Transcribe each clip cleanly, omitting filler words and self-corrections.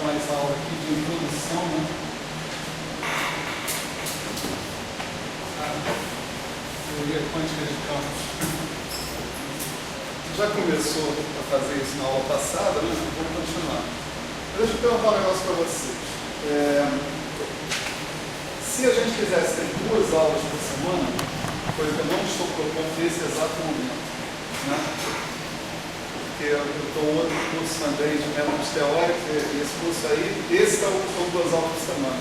mais aula aqui de introdução, né? Teoria quântica de campos. Já começou a fazer isso na aula passada, né? Vamos continuar. Deixa eu perguntar um negócio para vocês. Se a gente quisesse ter 2 aulas por semana, coisa que eu não estou propondo nesse exato momento, né? Porque eu estou outro curso também de métodos teóricos, e esse curso aí, esse são 2 aulas por semana.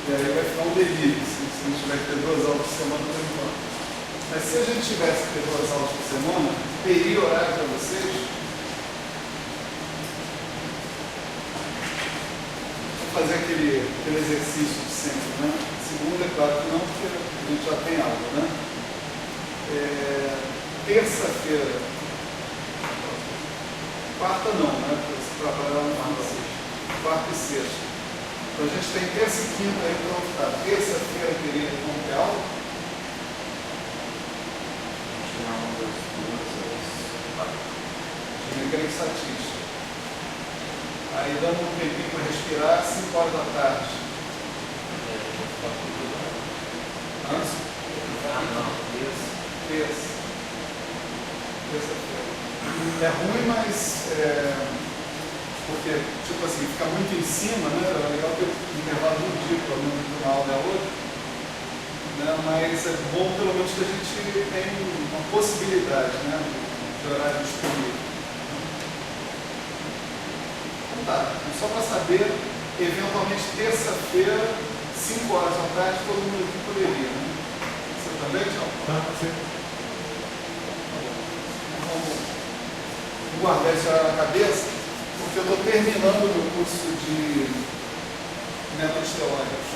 E aí vai ficar um delírio, se a gente tiver que ter 2 aulas por semana, por enquanto. Mas se a gente tivesse que ter 2 aulas por semana, teria horário para vocês? Vou fazer aquele exercício de sempre, né? Segunda, é claro que não, porque a gente já tem aula, né? Terça-feira, quarta não, né? Porque você trabalha no quarta e sexta. Quarta e sexta. Então a gente tem terça e quinta aí para optar. Terça-feira teria como ter aula? Mecânica estatística. Aí dando um tempinho para respirar, 5 horas da tarde. Terça-feira. É ruim, mas porque, tipo assim, fica muito em cima, né? É legal ter um intervalo de um dia, pelo menos de uma aula da outra. Né? Mas é bom pelo menos que a gente tenha uma possibilidade, né? De horário disponível. Então tá, só para saber, eventualmente terça-feira, 5 horas da tarde, todo mundo aqui poderia, né? Você também, Tiago? Tá, sim. Vamos guardar esse horário na cabeça, porque eu estou terminando o meu curso de métodos teóricos.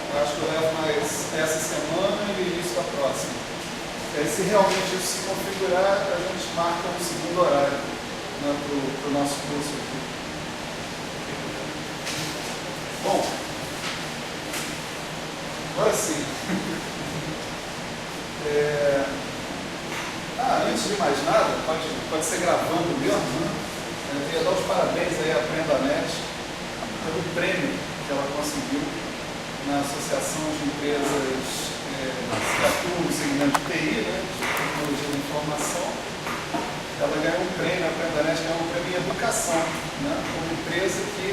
Eu acho que eu levo mais essa semana e o início da próxima. E aí, se realmente isso se configurar, a gente marca um segundo horário, né, para o nosso curso aqui. Bom, agora sim. Antes de mais nada, pode ser gravando mesmo, né? Eu queria dar os parabéns aí à Aprendanet pelo prêmio que ela conseguiu na Associação de Empresas que atuam no segmento de TI, né, de tecnologia da informação. Ela ganhou um prêmio, a Aprendanet ganhou um prêmio em educação, né, uma empresa que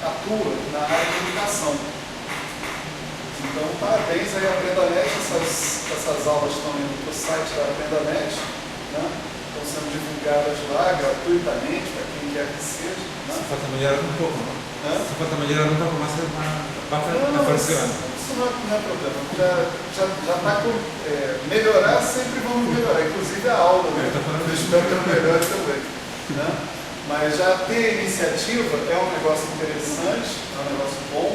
atua na área de educação. Então, parabéns aí à Aprendanet, essas aulas estão indo para o site da Aprendanet, né? Estão sendo divulgadas lá gratuitamente para quem quer que seja. Né? Se falta melhorar um pouco, não? Se falta melhorar um pouco, mas vai funcionando. Isso não é problema. Já está com. Melhorar, sempre vamos melhorar, inclusive a aula, né? Eu espero que ela melhore também. Né? Mas já ter iniciativa é um negócio interessante, é um negócio bom,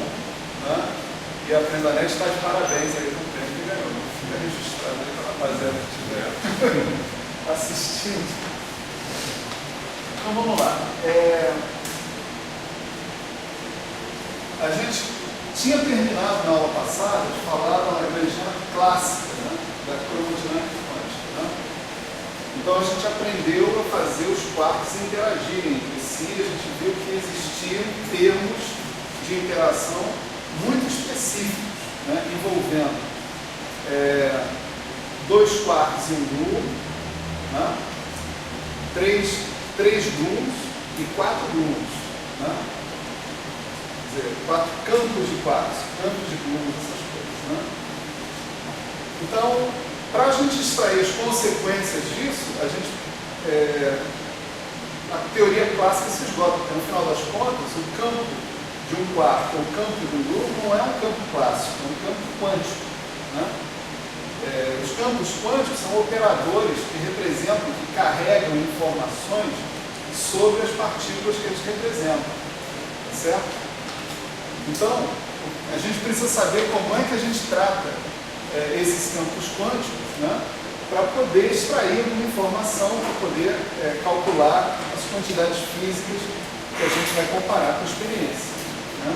né? E a Aprendanet está de parabéns aí no prêmio que ganhou. Fica registrado aí para a rapaziada que estiver assistindo. Então vamos lá. A gente tinha terminado na aula passada de falar da Lagrangiana clássica, né? Da cromodinâmica quântica. Né? Então a gente aprendeu a fazer os quarks interagirem entre si. A gente viu que existiam termos de interação muito específicos, né, envolvendo 2 quarks e um gluon, né, 3 gluons e 4 gluons, né, quer dizer, 4 campos de quarks, campos de gluons, essas coisas. Né. Então, para a gente extrair as consequências disso, a teoria clássica se esgota, porque no final das contas, o campo de um quark ou campo de um gluon não é um campo clássico, é um campo quântico. Né? Os campos quânticos são operadores que representam, que carregam informações sobre as partículas que eles representam. Certo? Então, a gente precisa saber como é que a gente trata esses campos quânticos, né? Para poder extrair uma informação, para poder calcular as quantidades físicas que a gente vai comparar com a experiência. Né?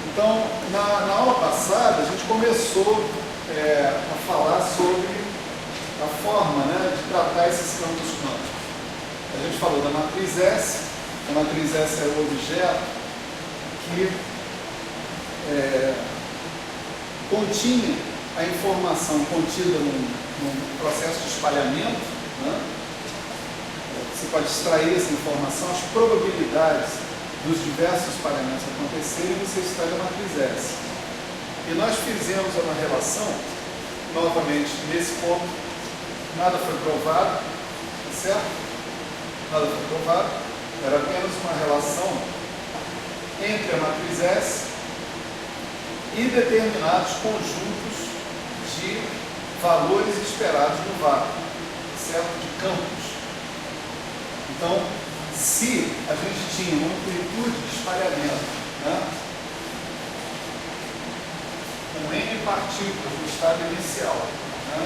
Então, na aula passada, a gente começou a falar sobre a forma, né, de tratar esses campos quânticos. A gente falou da matriz S, A matriz S é o objeto que continha a informação contida num processo de espalhamento, né? Você pode extrair essa informação, as probabilidades dos diversos espalhamentos acontecerem, você extrai a matriz S. E nós fizemos uma relação, novamente, nesse ponto, nada foi provado, certo? Nada foi provado, era apenas uma relação entre a matriz S e determinados conjuntos de valores esperados no vácuo, certo? De campos. Então, se a gente tinha uma amplitude de espalhamento, né, com N partículas no estado inicial, né,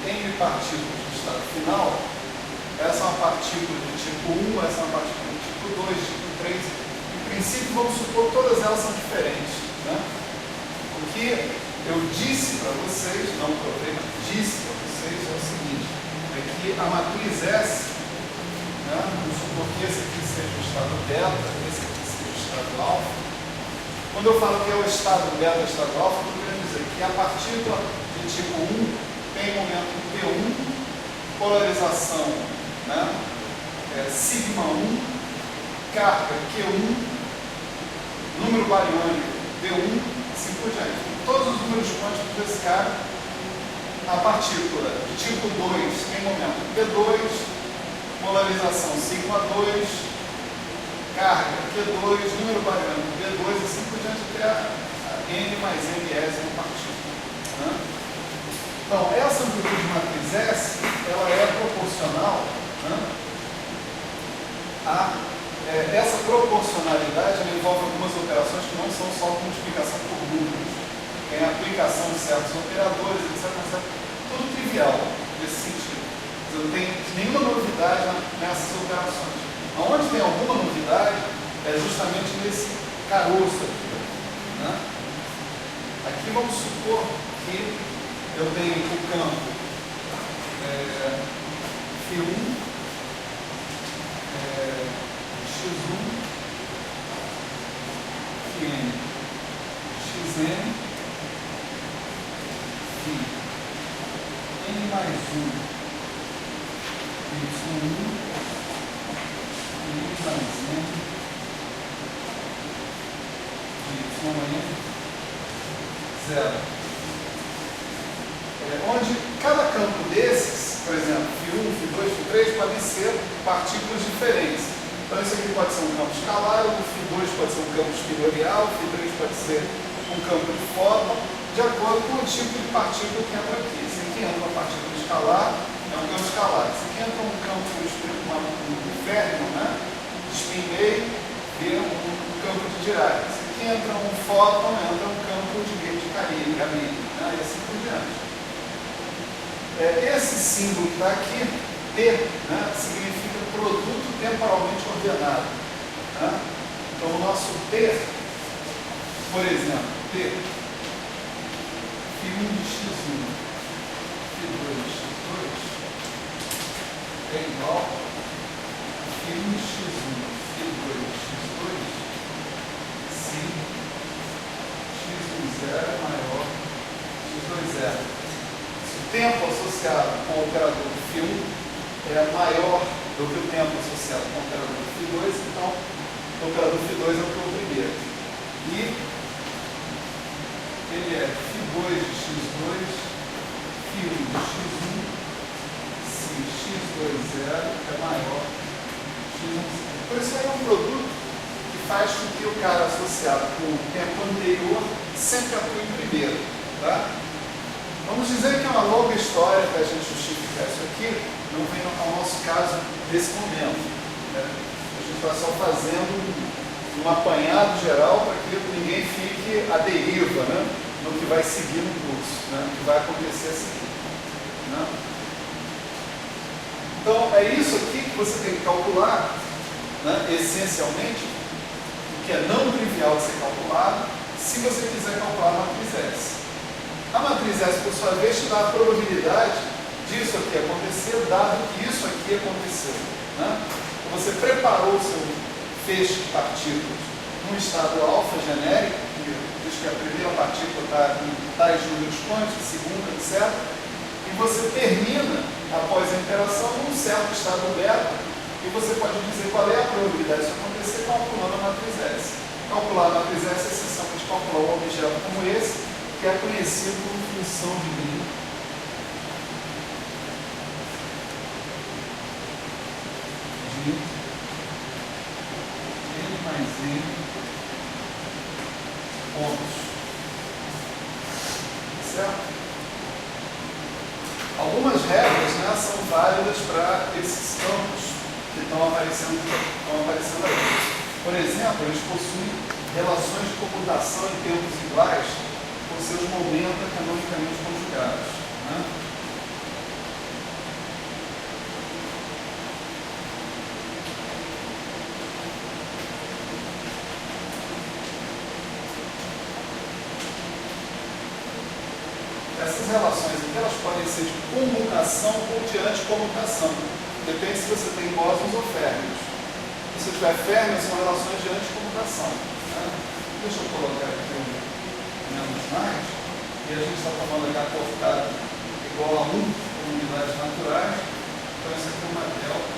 e N partículas no estado final, essa é uma partícula do tipo 1, essa é uma partícula do tipo 2, tipo 3. Em princípio, vamos supor que todas elas são diferentes. Né? O que eu disse para vocês, não provei, mas disse para vocês é o seguinte, é que a matriz S, né, vamos supor que esse aqui seja o estado beta, esse aqui seja o estado alfa. Quando eu falo que é o estado beta e o estado alfa, eu estou querendo dizer que a partícula de tipo 1 tem momento P1, polarização, né, sigma 1, carga Q1, número bariônico B1, assim por diante. Todos os números quânticos desse cara, a partícula de tipo 2 tem momento P2, polarização sigma 2, carga Q2, número bariônico B2, assim por diante até a N mais Ms em partícula. Né? Então, essa amplitude de matriz S, ela é proporcional, né, a essa proporcionalidade envolve algumas operações que não são só multiplicação por números. Tem a aplicação de certos operadores, etc. Tudo trivial nesse sentido. Não tem nenhuma novidade nessas operações. Onde tem alguma novidade é justamente nesse caroço aqui. Né? Aqui vamos supor que eu tenho o campo Φ1, X1, Φn, Xn, Φ, N mais 1, Y1, N mais N, Yn, 0. Onde cada campo desses, por exemplo, Φ1, Φ2, Φ3, podem ser partículas diferentes. Então, isso aqui pode ser um campo escalar, o Φ2 pode ser um campo espirorial, o Φ3 pode ser um campo de fóton, de acordo com o tipo de partícula que entra aqui. Se aqui entra uma partícula escalar, é um campo escalar. Se aqui entra um campo de Fermi, né, de spin Lie, é um campo de Dirac. Se aqui entra um fóton, entra um campo de Cayley, né, e assim por diante. Esse símbolo que está aqui, T, né, significa produto temporalmente ordenado. Né? Então, o nosso T, por exemplo, T, Φ1 de X1, Φ2 de X2, é igual a Φ1 de X1, Φ2 de X2, se X1 zero é maior que X2 zero. O tempo associado com o operador Φ1 é maior do que o tempo associado com o operador Φ2, então o operador Φ2 é o que eu primeiro. E ele é Φ2 de X2, Φ1 de X1, se X2 zero é maior que X1. Por isso aí é um produto que faz com que o cara associado com o tempo anterior sempre atue em primeiro. Tá? Vamos dizer que é uma longa história para a gente justificar isso aqui, não vem ao nosso caso nesse momento. Né? A gente está só fazendo um apanhado geral para que ninguém fique à deriva, né, no que vai seguir no curso, né, no que vai acontecer a seguir. Né? Então, é isso aqui que você tem que calcular, né, essencialmente, o que é não trivial de ser calculado, se você quiser calcular a matriz S. A matriz S, por sua vez, te dá a probabilidade disso aqui acontecer, dado que isso aqui aconteceu. Né? Você preparou o seu feixe de partículas num estado alfa genérico, que diz que a primeira partícula está em tais números quânticos, segunda, etc. E você termina, após a interação, num certo estado beta, e você pode dizer qual é a probabilidade disso acontecer calculando a matriz S. Calcular a matriz S é essencialmente calcular um objeto como esse, que é conhecido como função de Green. De N mais N pontos. Certo? Algumas regras, né, são válidas para esses campos que estão aparecendo aí. Por exemplo, eles possuem relações de comutação em tempos iguais com seus momentos canonicamente conjugados. Né? Essas relações aqui, elas podem ser de comutação ou de anticomutação. Depende se você tem bósons ou férmions. Se tiver férmions, são relações de anticomutação. Né? Deixa eu colocar aqui um menos mais. E a gente está tomando H cortado igual a 1 com unidades naturais. Então isso aqui é uma delta.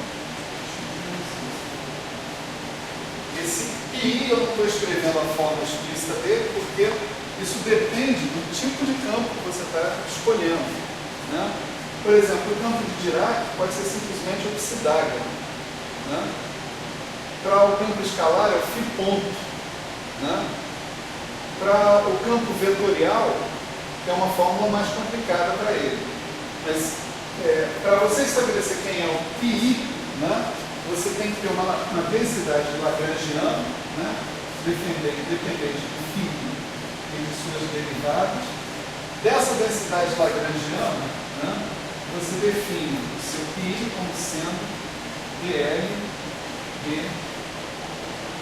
Esse I eu não estou escrevendo a forma explícita dele, porque isso depende do tipo de campo que você está escolhendo. Né? Por exemplo, o campo de Dirac pode ser simplesmente obsidágeno. Né? Para o campo escalar é o φ ponto. Né? Para o campo vetorial, é uma fórmula mais complicada para ele. Mas para você estabelecer quem é o πi, né, você tem que ter uma densidade lagrangiana, né, dependente do φ e de suas derivadas. Dessa densidade lagrangiana, né, você define o seu π como sendo dl de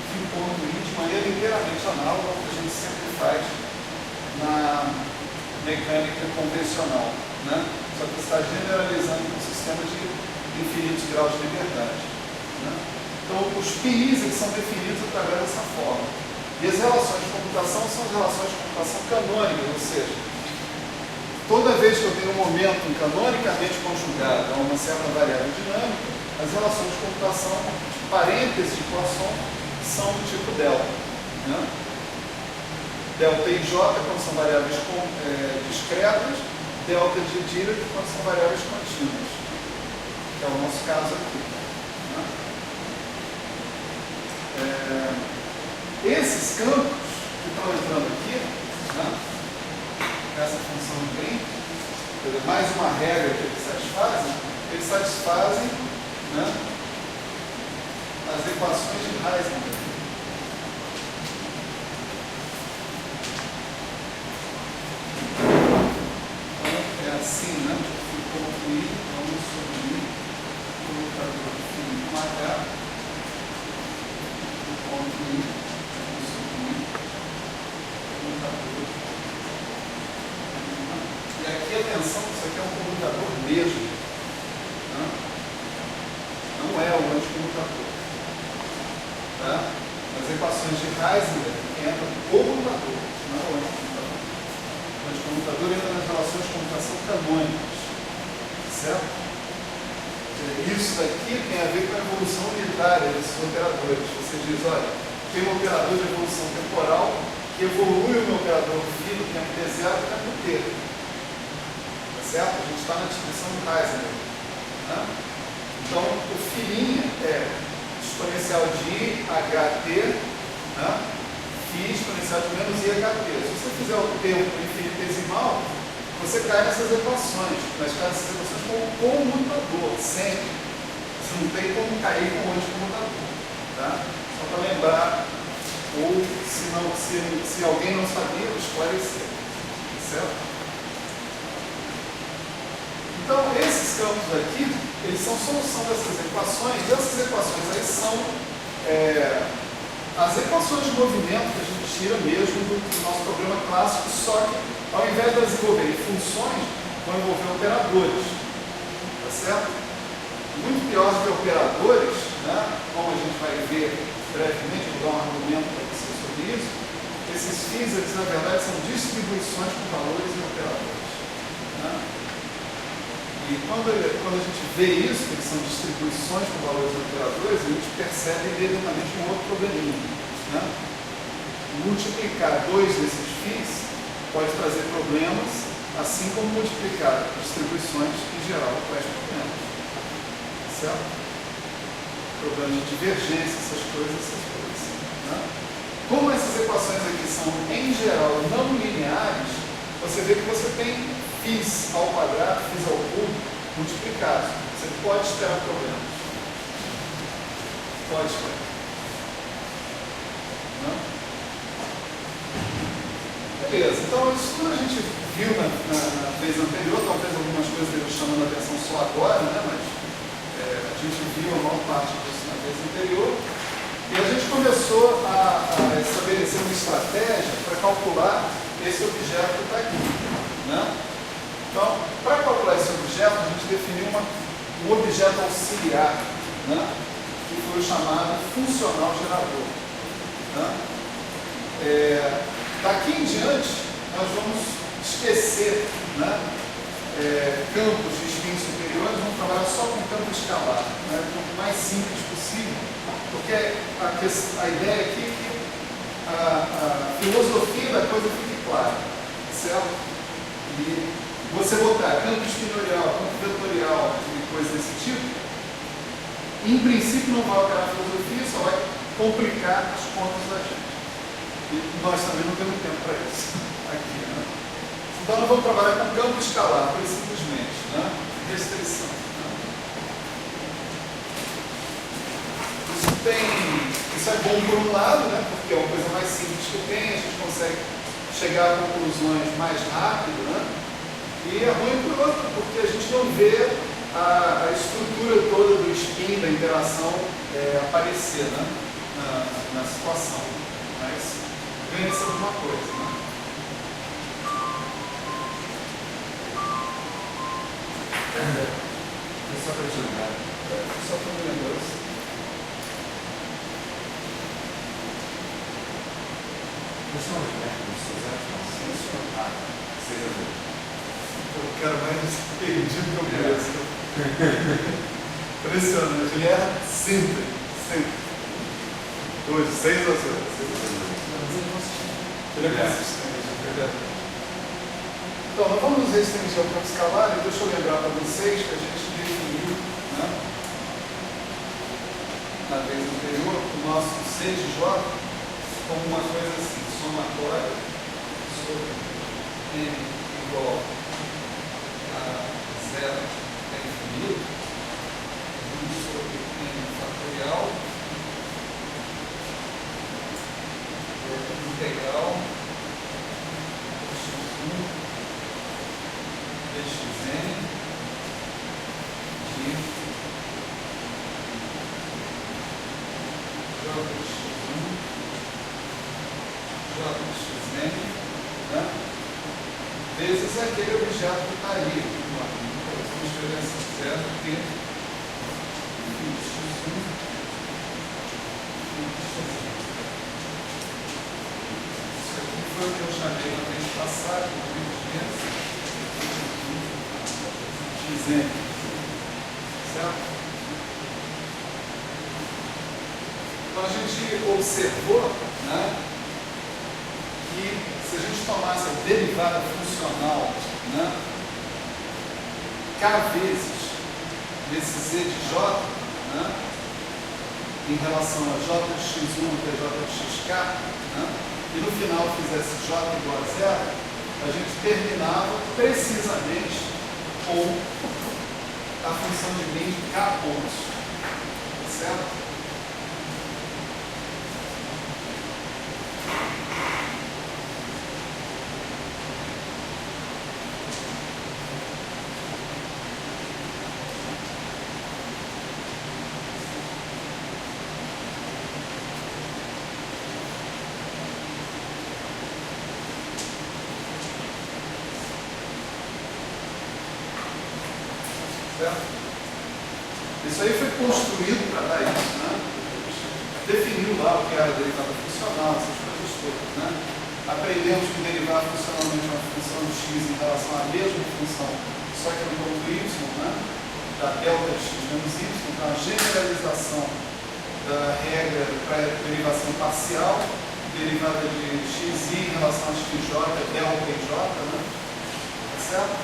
φ ponto I de maneira inteiramente análoga ao que a gente sempre faz na mecânica convencional, né? Só que está generalizando um sistema de infinitos graus de liberdade. Né? Então, os PIs são definidos através dessa forma. E as relações de computação são as relações de computação canônicas, ou seja, toda vez que eu tenho um momento canonicamente conjugado a uma certa variável dinâmica, as relações de computação, de parênteses de Poisson, são do tipo delta. Né? Delta e J quando são variáveis discretas, delta de Dirac quando são variáveis contínuas, que é o nosso caso aqui. Né? Esses campos que estão entrando aqui, né? Essa função de Green, mais uma regra que eles satisfazem, né, as equações de Heisenberg. Assim, né? Ficou I, vamos subir o comutador φ com H, o ponto I, vamos subir o comutador. E aqui atenção, isso aqui é um comutador mesmo. Né? Não é o anticomutador. Tá? As equações de Heisenberg entram no comutador, não é o anticomutador. O anticomutador entra nas relações de computação canônicas. Certo? Isso daqui tem a ver com a evolução unitária desses operadores. Você diz, olha, tem um operador de evolução temporal que evolui o meu operador φ do tempo t0 para o tempo t. Tá certo? A gente está na descrição de Heisenberg. Né? Então, o φ é exponencial de ht, né? φ exponencial de menos i ht. Se você fizer o tempo infinitesimal, você cai nessas equações, mas cai nessas equações com o comutador, sempre. Você não tem como cair com o anticomutador. Tá? Só para lembrar, ou se alguém não sabia, esclarecer. Certo? Então, esses campos aqui, eles são solução dessas equações. Essas equações aí são as equações de movimento que a gente tira mesmo do nosso problema clássico, só que ao invés de elas envolverem funções, vão envolver operadores. certo? Muito pior do que operadores, né? Como a gente vai ver brevemente, vou dar um argumento para vocês sobre isso. Esses FIIs, eles na verdade são distribuições com valores em operadores, né? E quando a gente vê isso, que eles são distribuições com valores em operadores, a gente percebe imediatamente um outro probleminha, né? Multiplicar dois desses FIIs pode trazer problemas, assim como multiplicar distribuições em geral traz problemas, certo? Problemas de divergência, essas coisas, né? Como essas equações aqui são, em geral, não lineares, você vê que você tem φ ao quadrado, φ ao cubo, multiplicados. Você pode esperar problemas. Pode esperar. Não? Beleza, então isso tudo a gente viu na vez anterior, talvez algumas coisas estejam chamando a atenção só agora, né? Mas a gente viu a maior parte disso na vez anterior. E a gente começou a estabelecer uma estratégia para calcular esse objeto que está aqui, né? Então, para calcular esse objeto, a gente definiu um objeto auxiliar, né? Que foi o chamado funcional gerador, né? Daqui em diante, nós vamos esquecer, né? Campos de spin superiores, vamos trabalhar só com campo escalar, né? O mais simples possível, porque a ideia aqui é que a filosofia da coisa fique clara, certo? E você botar campo espinorial, campo vetorial e coisa desse tipo, em princípio não vai alterar a filosofia, só vai complicar as contas da gente. E nós também não temos tempo para isso aqui, né? Então nós vamos trabalhar com campo escalar, simplesmente, né? Restrição. Né? Isso é bom por um lado, né? Porque é uma coisa mais simples que tem, a gente consegue chegar a conclusões mais rápido, né? E é ruim por outro, porque a gente não vê a estrutura toda do spin, da interação aparecer, né? na situação. Mas ganha-se alguma coisa, né? Só para te lembrar. Só para me lembrar isso. Não são os métodos, Sim, senhor. Seja O cara mais perdido que eu conheço. Impressionante. Ele erra sempre. Hoje, 6 ou 7? Ele é consistente, é verdade. Então, nós vamos nos restringir ao campo escalar e deixa eu lembrar para vocês que a gente definiu, né, na vez anterior, o nosso C de J como uma coisa assim, somatória sobre n igual a 0 até infinito, 1 sobre n fatorial, integral x1 dxn de jx1 né? Vezes aquele objeto que está ali. Vamos escrever assim, 0 que x1 foi o que eu chamei na vez passada, xn, certo? Então a gente observou, né, que se a gente tomasse a derivada funcional, né, k vezes desse z de j, né, em relação a j de x1 até j de xk, né, e no final fizesse j igual a 0, a gente terminava precisamente com a função de meio de k pontos, certo? Certo? Isso aí foi construído para dar isso, né? Definiu lá o que era derivada funcional, essas coisas todas, né? Aprendemos que derivar funcionalmente uma função de x em relação à mesma função, só que no ponto y, né? Da delta de x menos y, então a generalização da regra para derivação parcial, derivada de xi em relação a xj, delta e j, né? Tá certo?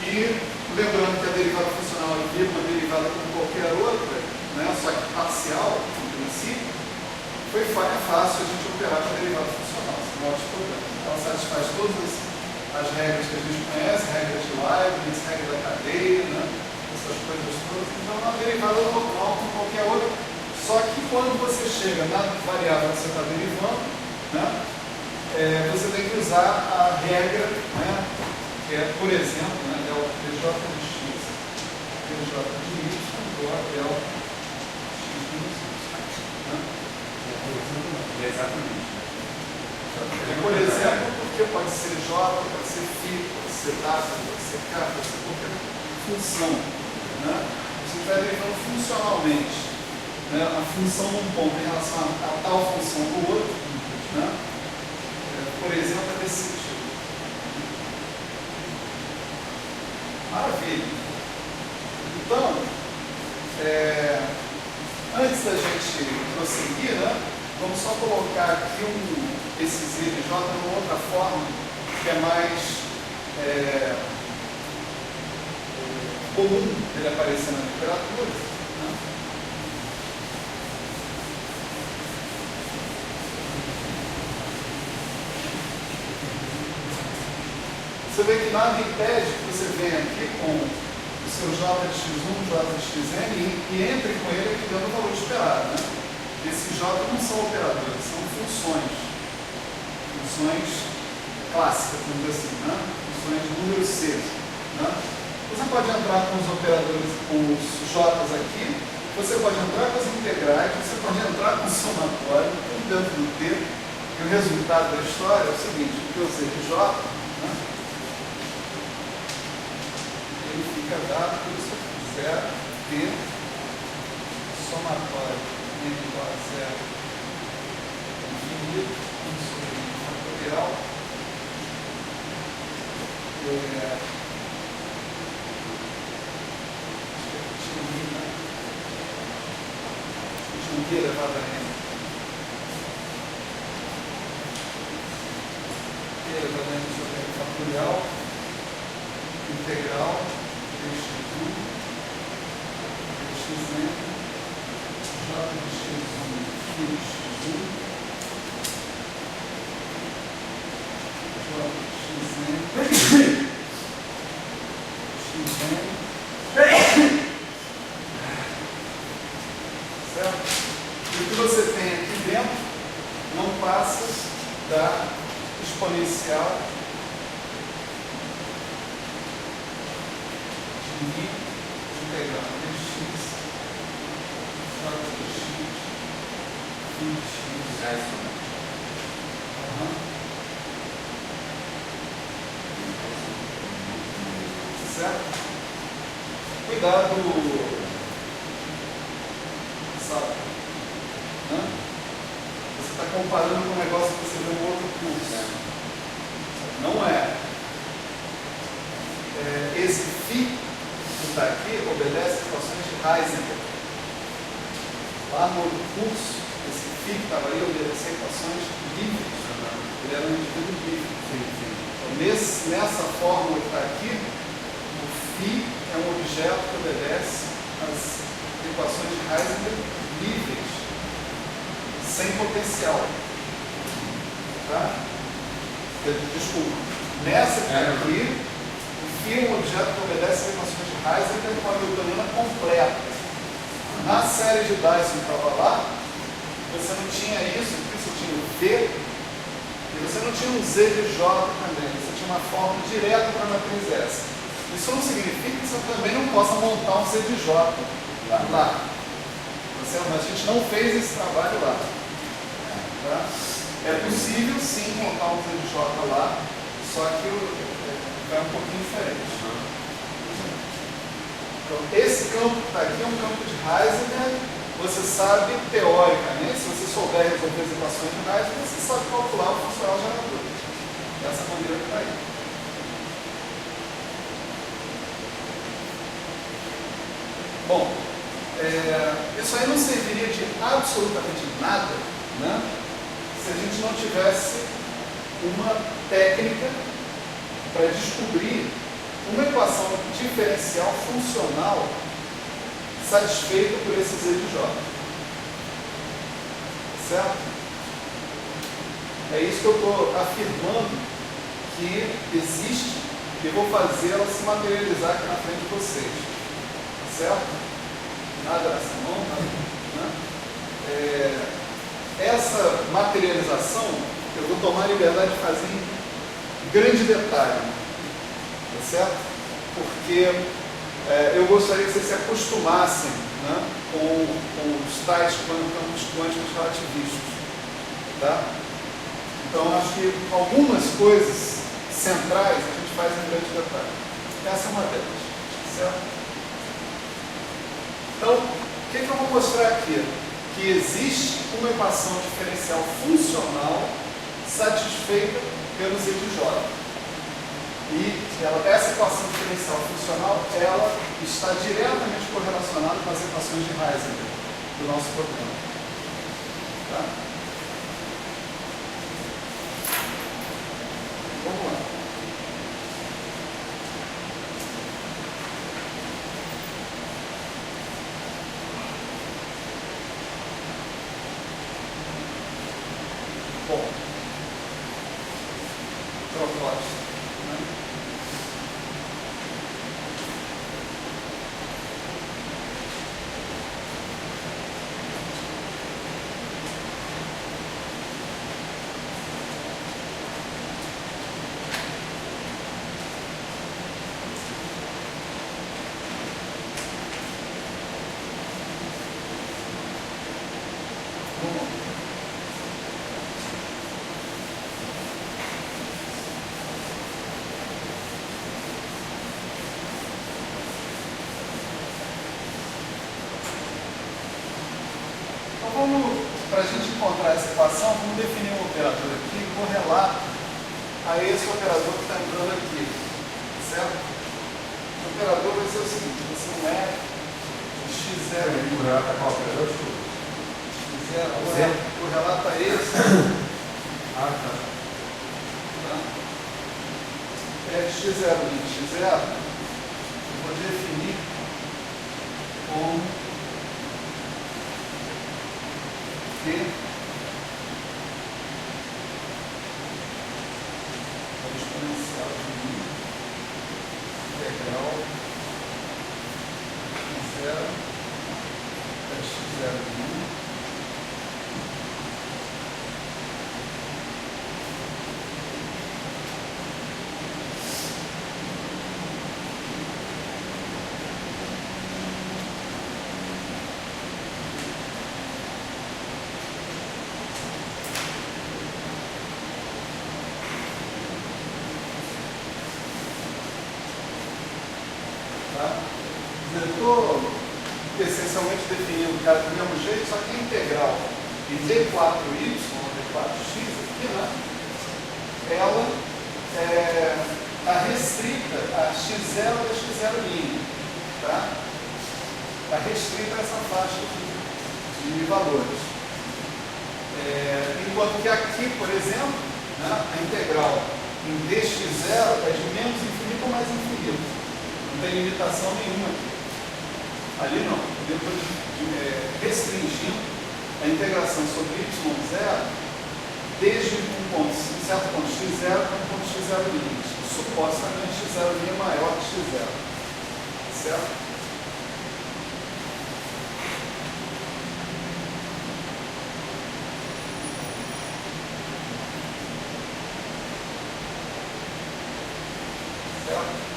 E lembrando que a derivada funcional é uma derivada como qualquer outra, né? Só que parcial, no princípio, foi fácil a gente operar com a derivada funcional, sem maiores problemas. Ela satisfaz todas as regras que a gente conhece, regras de Leibniz, regra da cadeia, né? Essas coisas todas. Então, é uma derivada normal como qualquer outra. Só que quando você chega na variável que você está derivando, né? Você tem que usar a regra, né? Que é, por exemplo, né? Delta dj de x, dj de y, igual a delta x menos y. Né? Exatamente. Por exemplo, porque pode ser J, pode ser φ, pode ser data, pode ser K, pode ser qualquer função. Né? Você está derivando funcionalmente, né? A função num ponto em relação a tal função do outro. Né? Por exemplo, é desse tipo. Maravilha. Então, antes da gente prosseguir, né? Vamos só colocar aqui esse z de j de uma outra forma que é mais comum ele aparecer na literatura. Né? Você vê que nada impede que você venha aqui com o seu j de x1, j de xn e entre com ele aqui dando o valor esperado. Né? Esses j não são operadores, são funções clássicas, vamos dizer assim, né? Funções de número c. Né? Você pode entrar com os operadores, com os j's aqui, você pode entrar com as integrais, você pode entrar com o somatório, tudo dentro do t, e o resultado da história é o seguinte: o que eu sei de j, né? Ele fica dado por se eu fizer t somatório igual a zero infinito, isso fatorial, de elevado a n. E elevado a n sobre n fatorial, integral, dx1, dxn, j de x1, φ de x1, j de xn, certo? E o que você tem aqui dentro não passa da exponencial de mi integral dx, j de x, φ de x. Certo? Cuidado, sabe? Né? Você está comparando com um negócio que você vê no outro curso. Não é. Esse φ que está aqui obedece equações de Heisenberg. Lá no outro curso, esse φ que estava ali obedecia equações livres. Ele era um indivíduo livre. Então, nessa fórmula que está aqui, o φ é um objeto que obedece às equações de Heisenberg livres, sem potencial. Tá? Desculpa. Nessa aqui, o φ é um objeto que obedece às equações de Heisenberg com a Newtoniana completa. Na série de Dyson que estava lá, você não tinha isso, aqui você tinha o V, e você não tinha um Z de J também, você tinha uma fórmula direta para a matriz S. Isso não significa que você também não possa montar um Z de J lá. Mas a gente não fez esse trabalho lá. Tá? É possível sim montar um Z de J lá, só que vai um pouquinho diferente. Então, esse campo que está aqui é um campo de Heisenberg. Você sabe, teoricamente, se você souber resolver as equações de Heisenberg, você sabe calcular o funcional gerador. Dessa maneira que está aí. Bom, isso aí não serviria de absolutamente nada, né, se a gente não tivesse uma técnica para descobrir uma equação diferencial funcional satisfeita por esse Z de J. Certo? É isso que eu estou afirmando que existe e vou fazer ela se materializar aqui na frente de vocês. Certo? Nada nessa mão, nada, né? Essa materialização eu vou tomar a liberdade de fazer em grande detalhe. Tá certo? Porque eu gostaria que vocês se acostumassem, né, com os tais campos quânticos relativistas. Tá? Então, acho que algumas coisas centrais a gente faz em grande detalhe. Essa é uma delas. Certo? Então, o que eu vou mostrar aqui? Que existe uma equação diferencial funcional satisfeita pelo Z de J. E essa equação diferencial funcional, ela está diretamente correlacionada com as equações de Heisenberg do nosso problema. Tá? Vamos lá. Bom, proposta. Para a gente encontrar essa equação, vamos definir um operador aqui correlato a esse operador que está entrando aqui. Certo? O operador vai ser o seguinte: você não é x0. Correlato a qual operador? x0 correlato a esse. Ah, tá. É x0 e x0. Eu vou definir como que o exponencial de integral x0 é x0 de 1 eu estou essencialmente definindo o cara do mesmo jeito, só que a integral de d4y, ou d4x aqui, né, ela está restrita a x0 da x0'. Tá? Está restrita a essa faixa aqui de valores. Enquanto que aqui, por exemplo, né, a integral em dx0 é de menos infinito ou mais infinito. Não tem limitação nenhuma aqui. Ali não. Depois restringindo a integração sobre y0 desde um certo ponto x0 para um ponto x0'. Supostamente x0' é maior que x0. Certo?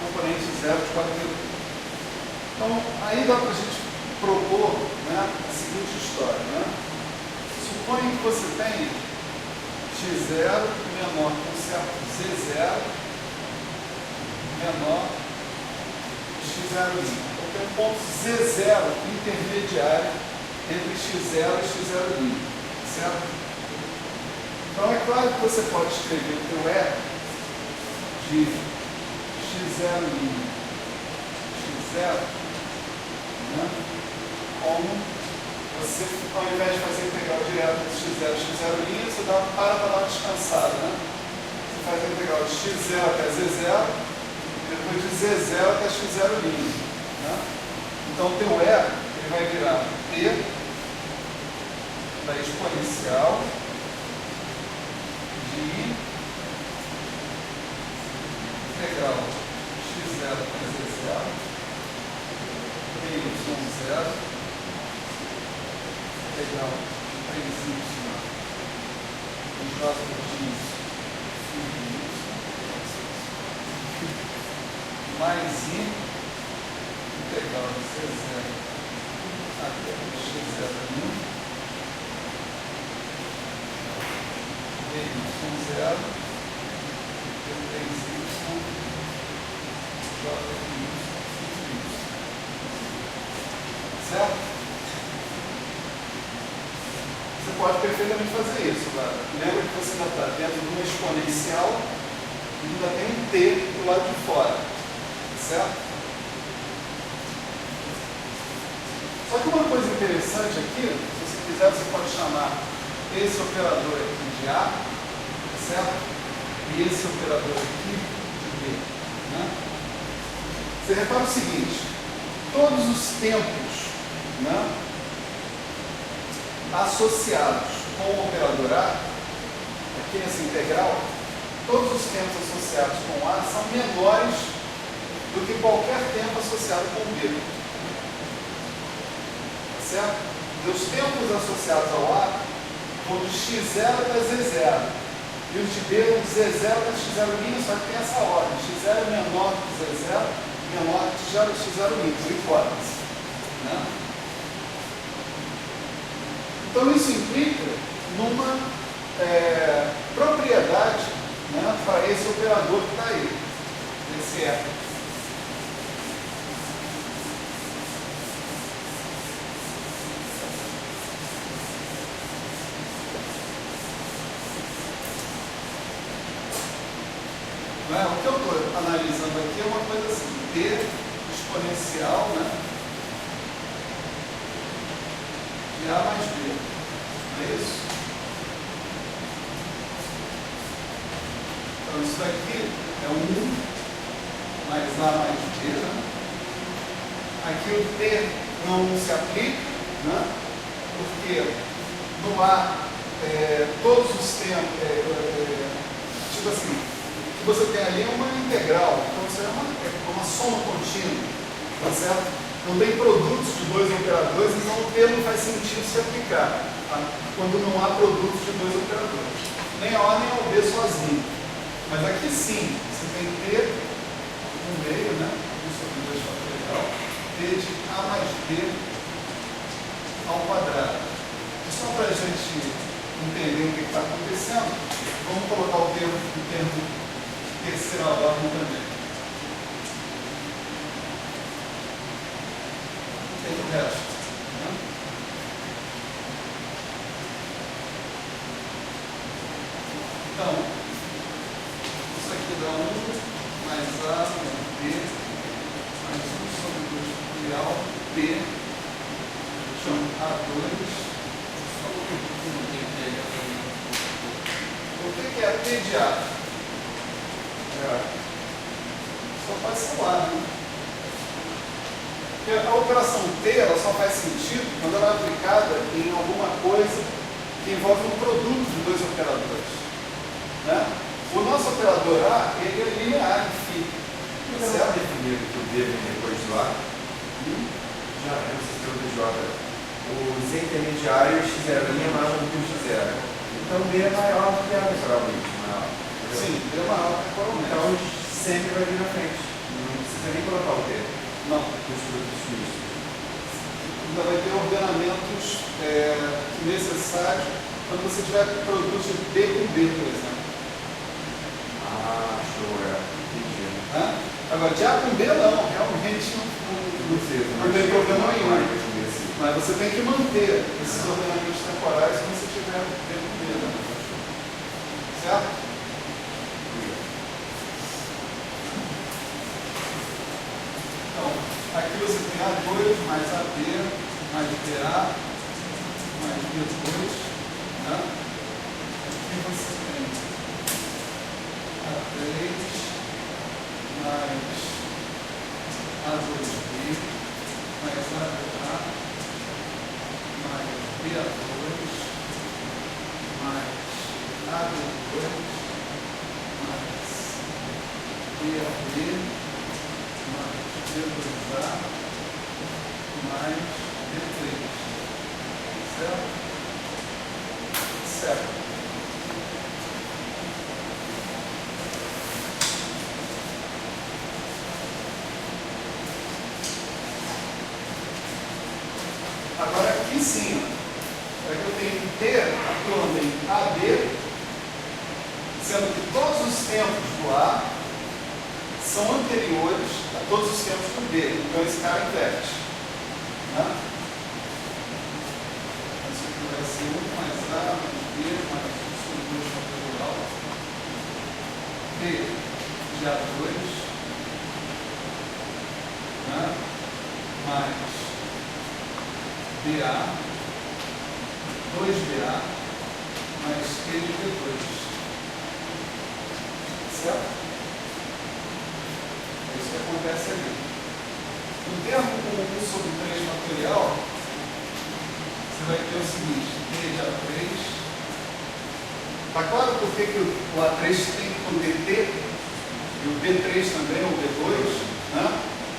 Componente 0 de 42. Então, aí dá para a gente propor, né, a seguinte história. Né? Suponha que você tenha x0 menor que um certo z0 menor x0'. x0'. Então tem um ponto Z0 intermediário entre x0 e x0'. Certo? Então é claro que você pode escrever o teu E de x0', x0, né? Como você, ao invés de fazer integral direto de x0 e x0', você dá para dar uma descansada, né? Você faz a integral de x0 até z0 e depois de z0 até x0'. Né? Então o teu E ele vai virar P da exponencial de integral x0 até z0 y0 integral 3y j mais i integral de c0 até x0', y0 3y j certo? Você pode perfeitamente fazer isso, tá? Lembra que você ainda está dentro de uma exponencial e ainda tem um t do lado de fora, certo? Só que uma coisa interessante aqui, se você quiser, você pode chamar esse operador aqui de A, certo? E esse operador aqui de B, né? Você repara o seguinte, todos os tempos, né, associados com o operador A, aqui nessa integral, todos os tempos associados com A são menores do que qualquer tempo associado com B. Certo? E os tempos associados ao A vão de x0 até z0. E os de B vão de z0 até x0', só que tem essa ordem. x0 é menor que z0, menor que x0', por hipótese. Né? Então isso implica numa propriedade, né, para esse operador que está aí, esse E. Não é? O que eu estou analisando aqui é uma coisa assim, t exponencial, né, de A mais B. Não é isso? Então isso daqui é 1 mais A mais B. Né? Aqui o t não se aplica, né? Porque no A todos os tempos, tipo assim, o que você tem ali é uma integral, então você é uma soma contínua, tá certo? Não tem produtos de dois operadores, então o T não faz sentido se aplicar, tá? Quando não há produtos de dois operadores. Nem a A nem a B sozinho. Mas aqui sim, você tem T no meio, né? 1 sobre 2 fatorial, T de A mais B ao quadrado. E só para a gente entender o que está acontecendo, vamos colocar o termo terceira ordem também. Tem o resto. Né? Então, isso aqui dá 1 mais A mais B mais 1 sobre 2 fatorial B chamo A2. O que é T de A? Só pode ser lá, né? Porque a operação T ela só faz sentido quando ela é aplicada em alguma coisa que envolve um produto de dois operadores. Né? O nosso operador A ele é linear, enfim. Você já definiu que o B vem depois do A? Já, no sistema do J. Os intermediários x0' é maior do que o x0. Então B é maior do que A, naturalmente. Sim, B é maior temporalmente. Então sempre vai vir na frente. Não precisa nem colocar o T. Não. Dos produtos mistos. Ainda vai ter ordenamentos necessários quando você tiver produtos de B com B, por exemplo. Ah, show, entendi. Agora, de A com B não, realmente não Não tem problema nenhum. Mas você tem que manter esses ordenamentos temporais quando você estiver dentro dele. Certo? Então, aqui você tem A2 mais AB mais BA mais B2. Né? Aqui você tem A3 mais A2B mais ABA mais B2 mais AB2 mais BAB mais B2A mais B3. Certo? Certo. Agora aqui sim, é que eu tenho que ter a turma em AB, sendo que todos os tempos do A são anteriores a todos os tempos do B. Então esse cara inverte. Né? Isso aqui vai ser 1 mais A mais B mais isso 2 fatorial. B de A2, né? Mais BA, 2BA, mais T de B2. Certo? É isso que acontece ali. No termo com 1 sobre 3 fatorial, você vai ter o seguinte, D de A3. Está claro por que o A3 tem que poder T e o B3 também, ou B2, né?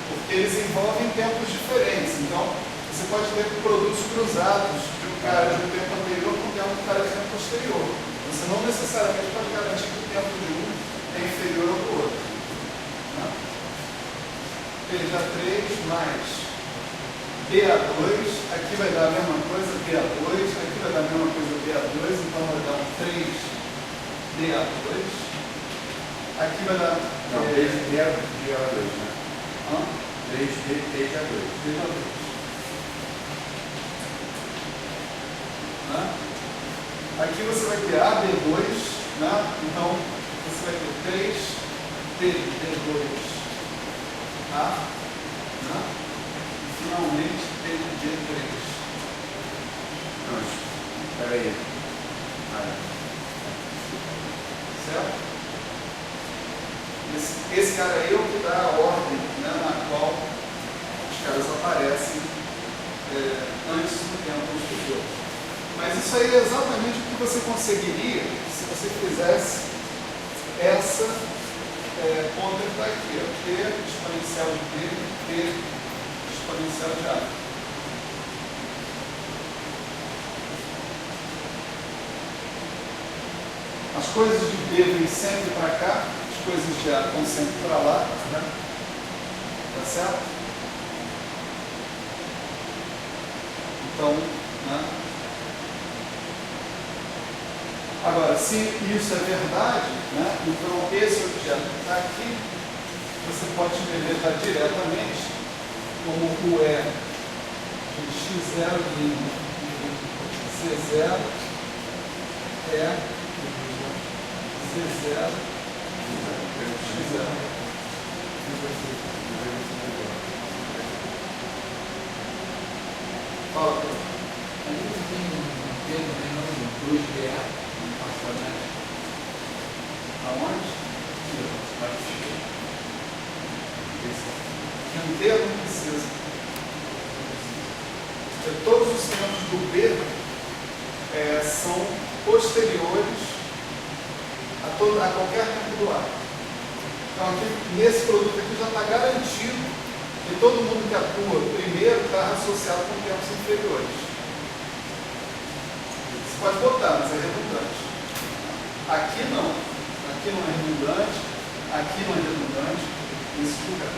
Porque eles envolvem tempos diferentes. Então, você pode ter produtos cruzados de um cara de um tempo anterior com o tempo do cara de tempo posterior. Você não necessariamente pode garantir que o tempo de um é inferior ao do outro. Né? PJ3 mais BA2, aqui vai dar a mesma coisa, BA2, aqui vai dar a mesma coisa, BA2, então vai dar um 3BA2. Aqui vai dar... Não, 3BA2, né? 3BA2. BA2. Aqui você vai ter AB2, né? Então você vai ter 3TD2A, né? E finalmente TD3. Não, espera aí. Certo? Esse cara aí é o que dá a ordem, né, na qual os caras aparecem antes do tempo posterior. Mas isso aí é exatamente o que você conseguiria se você fizesse essa conta que está aqui, ó, T exponencial de B, T exponencial de A. As coisas de B vêm sempre para cá, as coisas de A vão sempre para lá, né? Tá certo? Então, né? Agora, se isso é verdade, né, então esse objeto que está aqui, você pode escrever diretamente como o E de x0 de C0 é C0 x0. Fala, Pedro. Ali tem um termo menor, 2BA. Aonde? Que um termo precisa. Todos os tempos do B são posteriores a qualquer tempo do A. Então, aqui, nesse produto aqui já está garantido que todo mundo que atua primeiro está associado com tempos inferiores. Você pode botar, mas é redundante. Aqui não. Aqui não é redundante, aqui não é redundante, nesse lugar.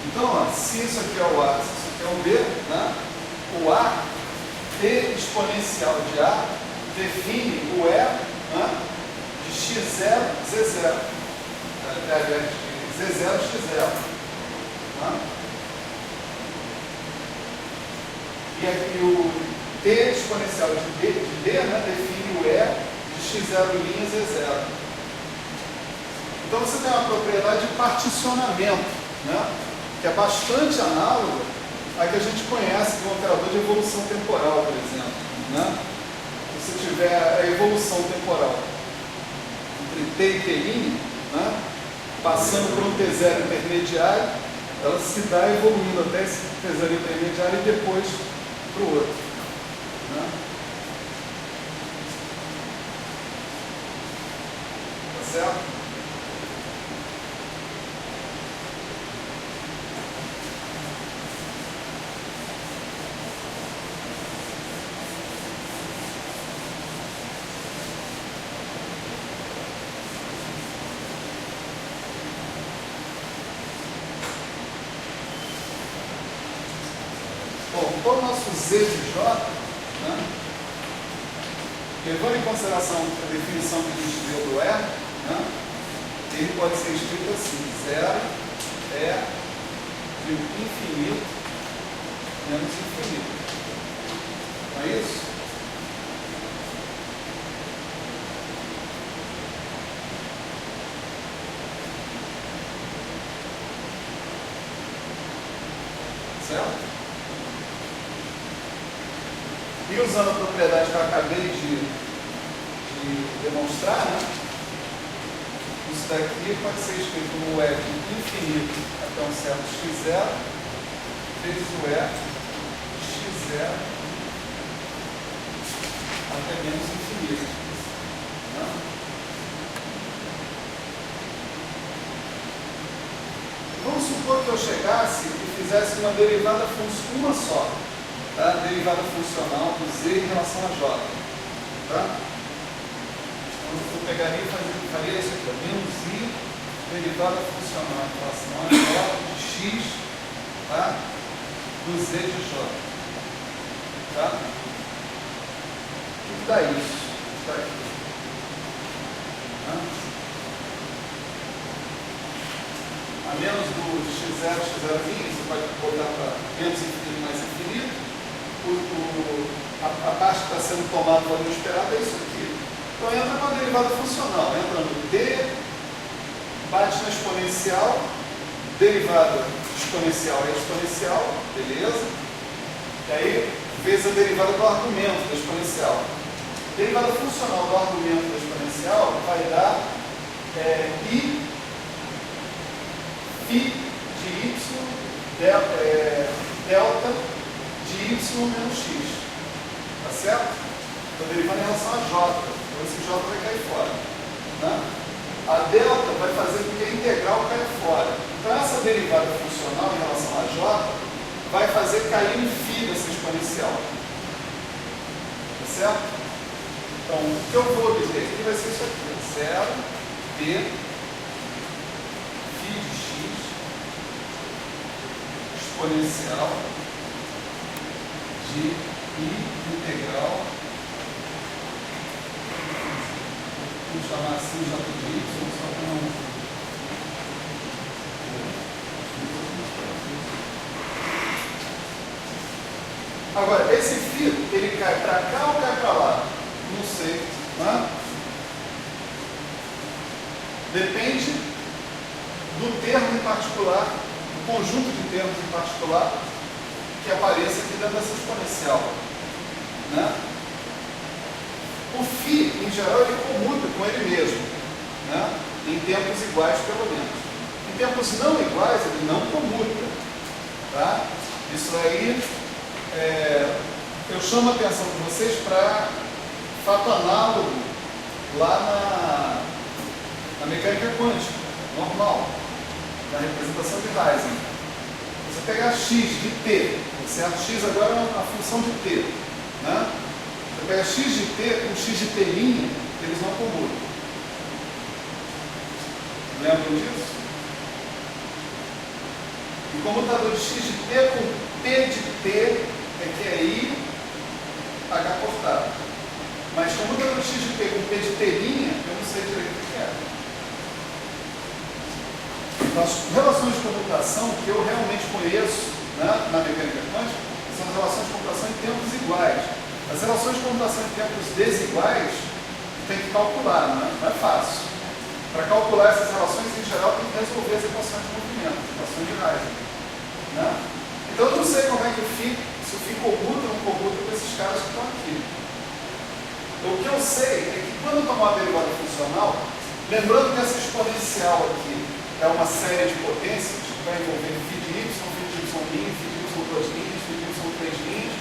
Então, ó, se isso aqui é o A, se isso aqui é o B, né? O A, T exponencial de A, define o E, né, de x0, z0. Aliás, z0, x0. Tá? E aqui o t exponencial de d, né, define o e de x0' z0. Então você tem uma propriedade de particionamento, né, que é bastante análoga à que a gente conhece do operador de evolução temporal, por exemplo. Né? Se você tiver a evolução temporal entre t e t', né, passando por um t0 intermediário, ela se dá evoluindo até esse t0 intermediário e depois para o outro. Né? Tá certo? Bom, então o nosso z de j, né, levando em consideração a definição que a gente deu do e, né, ele pode ser escrito assim: 0 é de infinito menos infinito. Não é isso? Certo? E usando a propriedade que eu acabei de demonstrar, né, isso daqui pode ser escrito como e de infinito até um certo x0 vezes o e x0 até menos infinito. Né? Vamos supor que eu chegasse e fizesse uma derivada uma só. Tá? Derivada funcional do z em relação a j. Tá? Então eu pegaria e faria isso aqui: menos i derivada funcional em relação a j de x, tá? Do z de j. Tá? O que dá isso? Está aqui. Tá? A menos do x0, x0', você pode botar para menos infinito mais infinito. A parte que está sendo tomada do valor esperado é isso aqui. Então entra uma derivada funcional, entra no d, bate na exponencial, derivada exponencial é exponencial, beleza? E aí fez a derivada do argumento da exponencial. Derivada funcional do argumento da exponencial vai dar i phi de y delta de y menos x. Tá certo? Estou derivando em relação a j. Então esse j vai cair fora. Né? A delta vai fazer com que a integral caia fora. Então essa derivada funcional em relação a j vai fazer cair em φ dessa exponencial. Tá certo? Então o que eu vou obter aqui vai ser isso aqui: 0 d φ de x exponencial de i integral, vamos chamar assim j de y, só para não. Agora, esse φ, ele cai para cá ou cai para lá? Não sei. Né? Depende do termo em particular, do conjunto de termos em particular que apareça aqui dentro dessa exponencial. Né? O φ, em geral, ele comuta com ele mesmo, né? Em tempos iguais, pelo menos. Em tempos não iguais, ele não comuta. Tá? Isso aí, eu chamo a atenção de vocês para fato análogo lá na mecânica quântica, normal, na representação de Heisenberg. Você pegar x de t, certo? X agora é uma função de t. Né? Você pega x de t com x de t', eles não comutam. Lembram disso? E comutador de x de t com p de t é que é i h cortado. Mas comutador de x de t com p de t', eu não sei direito. as relações de comutação que eu realmente conheço, né, na mecânica quântica são as relações de comutação em tempos iguais. As relações de comutação em tempos desiguais tem que calcular, não é fácil. Para calcular essas relações, em geral, tem que resolver as equações de movimento, as equações de Heisenberg. Né? Então eu não sei como é que se o Φ commuta ou não commuta com esses caras que estão aqui. O que eu sei é que quando eu tomar a derivada funcional, lembrando que essa exponencial aqui é uma série de potências que vai envolver φ de y, φ de y', φ de y2 linhas, φ de y3 linhas,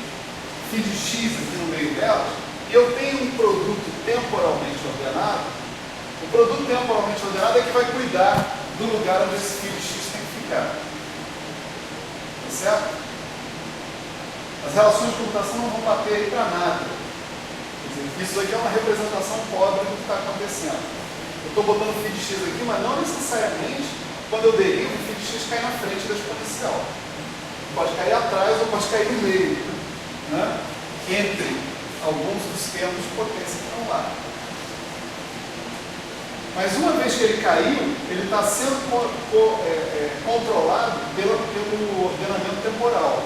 φ de x aqui no meio delas, e eu tenho um produto temporalmente ordenado. O produto temporalmente ordenado é que vai cuidar do lugar onde esse φ de x tem que ficar. Tá certo? As relações de computação não vão bater aí para nada. Quer dizer, isso aqui é uma representação pobre do que está acontecendo. Eu estou botando φ de x aqui, mas não necessariamente quando eu derivo, o φ de x cai na frente da exponencial. Pode cair atrás ou pode cair no meio, né? Entre alguns dos termos de potência que estão lá. Mas uma vez que ele caiu, ele está sendo controlado pelo ordenamento temporal.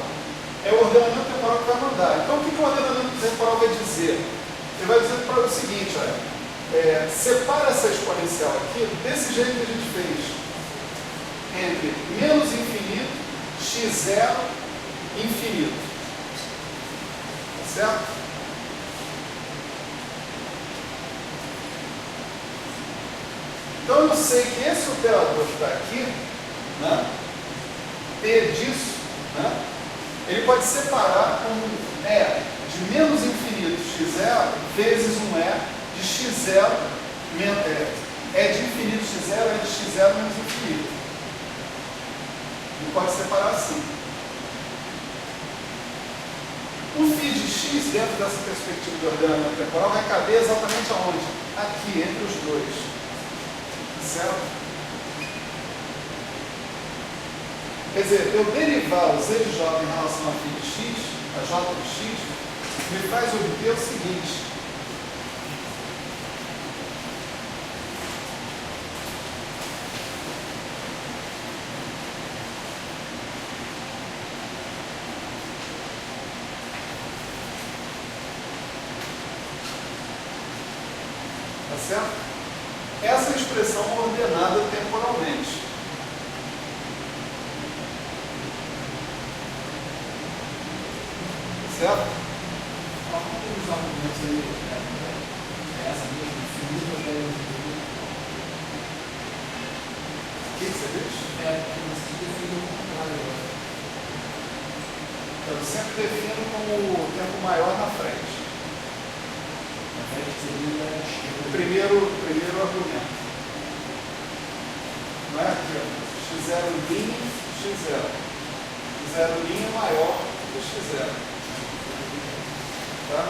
É o ordenamento temporal que vai mandar. Então o que o ordenamento temporal vai dizer? Ele vai dizer para o seguinte, olha, separa essa exponencial aqui desse jeito que a gente fez. Entre menos infinito, x0, infinito. Tá certo? Então eu sei que esse operador que está aqui, né, P disso, né, ele pode separar como de menos infinito x0 vezes um de x0, de infinito x0 de x0 menos infinito. Ele pode separar assim. O φ de x, dentro dessa perspectiva de ordenamento temporal, vai caber exatamente aonde? Aqui, entre os dois. Certo? Quer dizer, eu derivar o z de j em relação a φ de x, a j de x, me faz obter o seguinte. Tá certo? Essa é a expressão ordenada temporalmente. Certo? Algum dos argumentos aí, essa mesmo, infinito ou O que você diz? porque você define o contrário. Eu sempre defino como o tempo maior na frente. Na frente seria a esquerda. O primeiro argumento. Não é aqui, ó. x0' x0. x0' é maior que x0. Tá?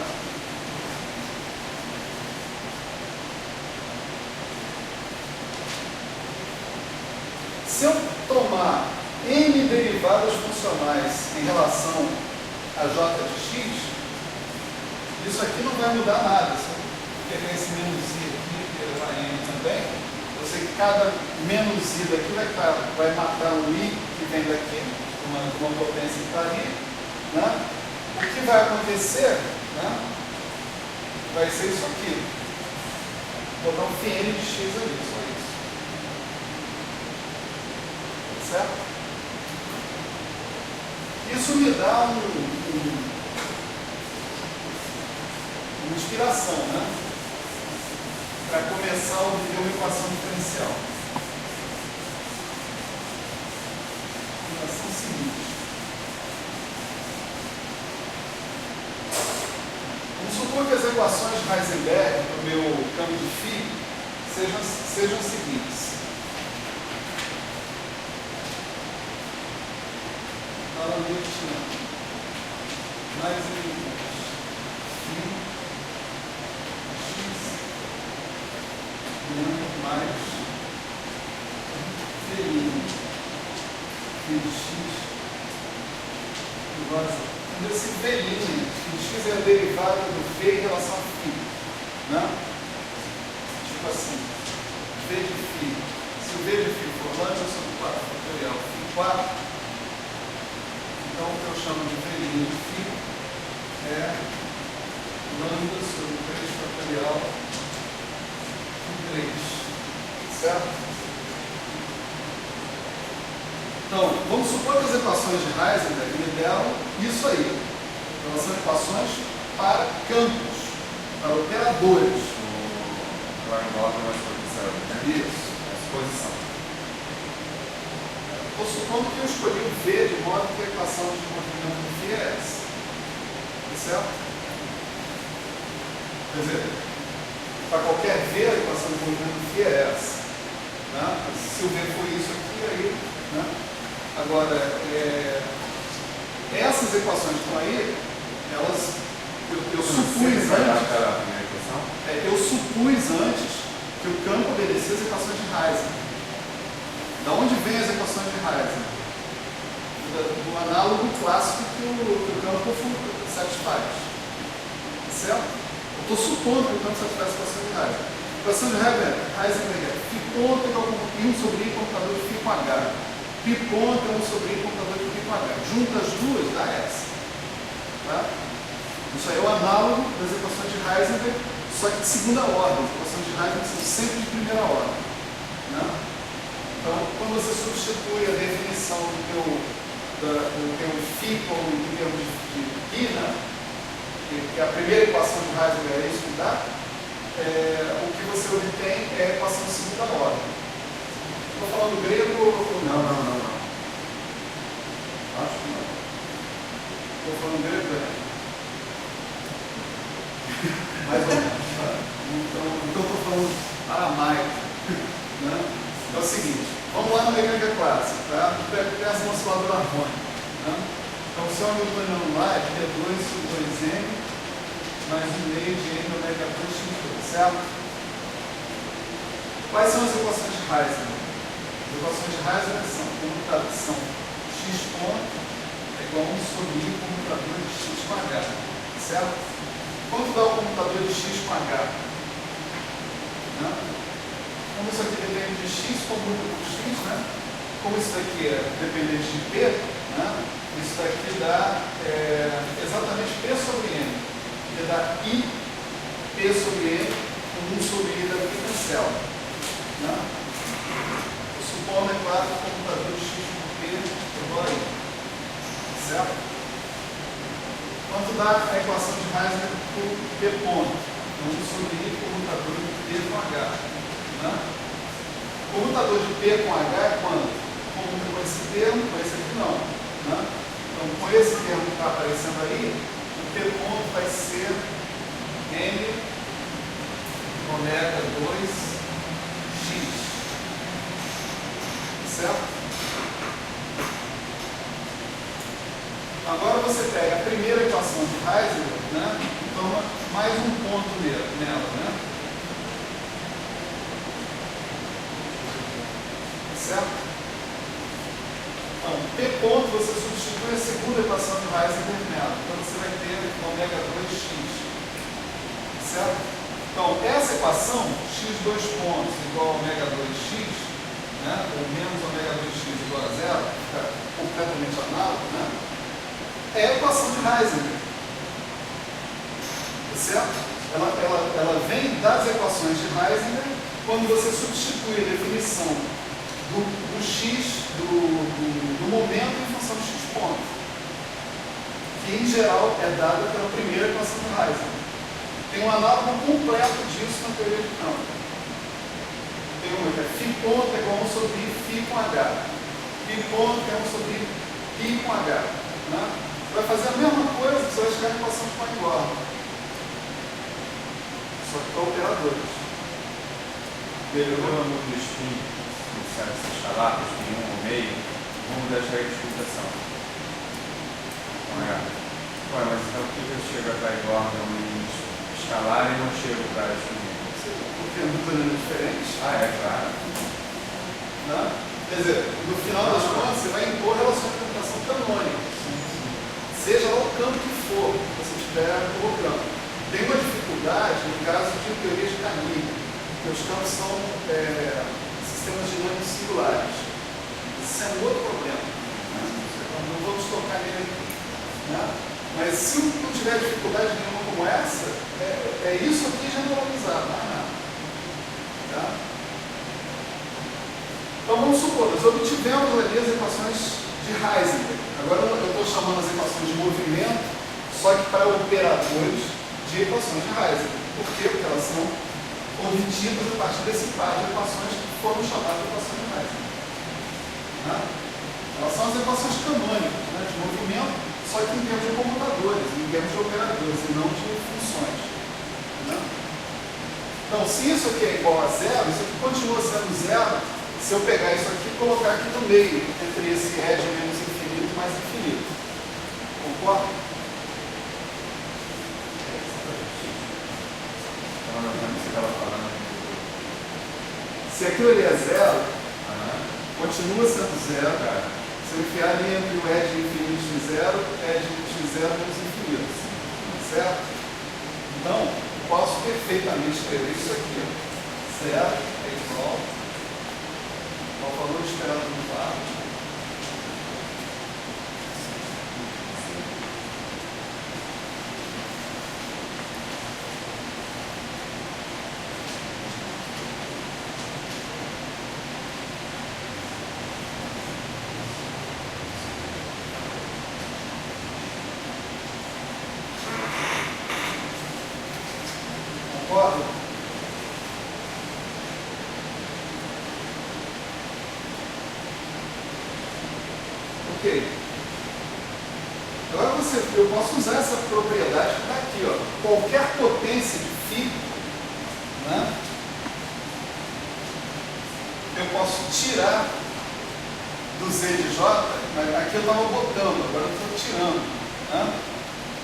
Se eu tomar n derivadas funcionais em relação a j de x, isso aqui não vai mudar nada. Se eu pegar esse menos i aqui e levar n também, eu sei que cada menos i daqui vai matar o i que vem daqui, uma potência que está ali. Né? O que vai acontecer, né, vai ser isso aqui. Vou botar um φn de x ali, só isso. Certo? Isso me dá uma inspiração, né? Para começar a obter uma equação diferencial. Equação seguinte. Vamos supor que as equações de Heisenberg do meu campo de φ sejam as seguintes. Novamente, mais elementos. Φ, x, mais φ', φ de x, igual a zero. Esse φ' de x é a derivada do φ em relação a φ. Né? Tipo assim, v de φ. Se o v de φ for lambda sobre 4π fatorial φ4, então o que eu chamo de V' de φ é lambda sobre 3 fatorial φ3, certo? Então, vamos supor que as equações de Heisenberg me deram isso aí. Elas são equações para campos, para operadores. Agora engloba uma exposição, né? Isso. Exposição. Estou supondo que eu escolhi o V de modo que a equação de movimento do φ é essa. Certo? Quer dizer, para qualquer V, a equação de movimento do φ é essa. Né? Se o V for isso aqui, aí... Né? Agora, essas equações que estão aí, elas, eu supus antes, eu supus antes que o campo obedecia as equações de Heisenberg. Da onde vem as equações de Heisenberg? Do análogo clássico que o campo satisfaz. Certo? Eu estou supondo que o campo satisfaz as equações de Heisenberg. A equação de Heisenberg é φ ponto igual a 1 sobre I computador de φ com H. Π ponto é 1 sobre I computador de π com H. Junta as duas, dá essa. Tá? Isso aí é o análogo das equações de Heisenberg, só que de segunda ordem. As equações de Heisenberg são sempre de primeira ordem. Né? Então, quando você substitui a definição do teu φ como em termos de π, né? Que a primeira equação de Heisenberg é isso que dá, o que você obtém é a equação de segunda ordem. Estou falando grego ou não? Não. Acho que não. Estou falando grego, né? Mais ou menos. Então estou falando aramaico. Né? É o seguinte, vamos lá na mecânica clássica, tá? Pensa no oscilador harmônico. Né? Então, se o hamiltoniano lá é P2 sobre 2m mais 1,5 de m ômega 2x2, certo? Quais são as equações de Heisenberg? As equações de Heisenberg são x ponto é igual a 1 sobre I comutador de x com h, certo? Quanto dá o comutador de x com h? Né? Como isso aqui depende de x, comuta com x, né? Como isso daqui é dependente de p, né? Isso daqui dá exatamente p sobre n, que dá I p sobre n com 1 sobre I da cancela. Né? Supondo, é claro, que o computador de x por p é igual a I. Certo? Quanto dá a equação de Heisenberg por p ponto? 1 sobre I comutador de p com h. Né? O comutador de p com h é quando? Comuta com esse termo, com esse aqui não. Né? Então, com esse termo que está aparecendo aí, o p ponto vai ser m ômega 2x. Certo? Agora você pega a primeira equação de Heisenberg, né, e toma mais um ponto nela. Né? Certo? Então, P ponto você substitui a segunda equação de Heisenberg nela. Então você vai ter ômega 2x. Certo? Então, essa equação, x2 pontos igual a ômega 2x, né, ou menos ômega 2x igual a zero, fica completamente análogo, né, é a equação de Heisenberg. Certo? Ela vem das equações de Heisenberg quando você substitui a definição do x, do momento em função de x ponto, que em geral é dada pela primeira equação de Heisenberg. Tem um análogo completo disso na teoria de campo. Tem uma que é φ ponto é igual a 1 sobre φ com h. Π ponto é 1 sobre π com h. Né? Você vai fazer a mesma coisa, você vai chegar na equação de Poincare. Só que para operadores. Melhorou o número do spin, se escalar, spin 1 ou meio, vamos deixar aí de explicação. Ué, mas então por que eu chego a Poincare em escalar e não chego para spin 1? Porque é muito diferente. Ah, é, claro. Né? Quer dizer, no final das contas, você vai impor relações de computação canônicas. Seja lá o campo que for, que você estiver colocando. Tem uma dificuldade no caso de teoria de Caniglia, porque os campos são sistemas dinâmicos singulares. Isso é um outro problema. Né? Não vamos tocar nele aqui. Né? Mas se não tiver dificuldade nenhuma como essa, é isso aqui generalizado, não é nada. Tá? Então vamos supor, nós obtivemos ali as equações de Heisenberg. Agora eu estou chamando as equações de movimento, só que para operadores de equações de Heisenberg. Por quê? Porque elas são obtidas a partir desse par de equações que foram chamadas de equações de Heisenberg. Né? Elas são as equações canônicas, né, de movimento, só que em termos de computadores, em termos de operadores, e não de funções. Né? Então, se isso aqui é igual a zero, isso aqui continua sendo zero se eu pegar isso aqui e colocar aqui no meio, entre esse E de menos infinito e mais infinito. Concorda? Você estava falando. Se aquilo ali é zero, continua sendo zero. Se eu enfiar ali entre o E de infinito e zero, E de x0 menos infinito. Certo? Então, posso perfeitamente escrever isso aqui. Zero é igual ao valor esperado no par. Concorda? Ok. Agora eu posso usar essa propriedade que está aqui, ó. Qualquer potência de φ, né, eu posso tirar do z de j, mas aqui eu estava botando, agora eu estou tirando. Né?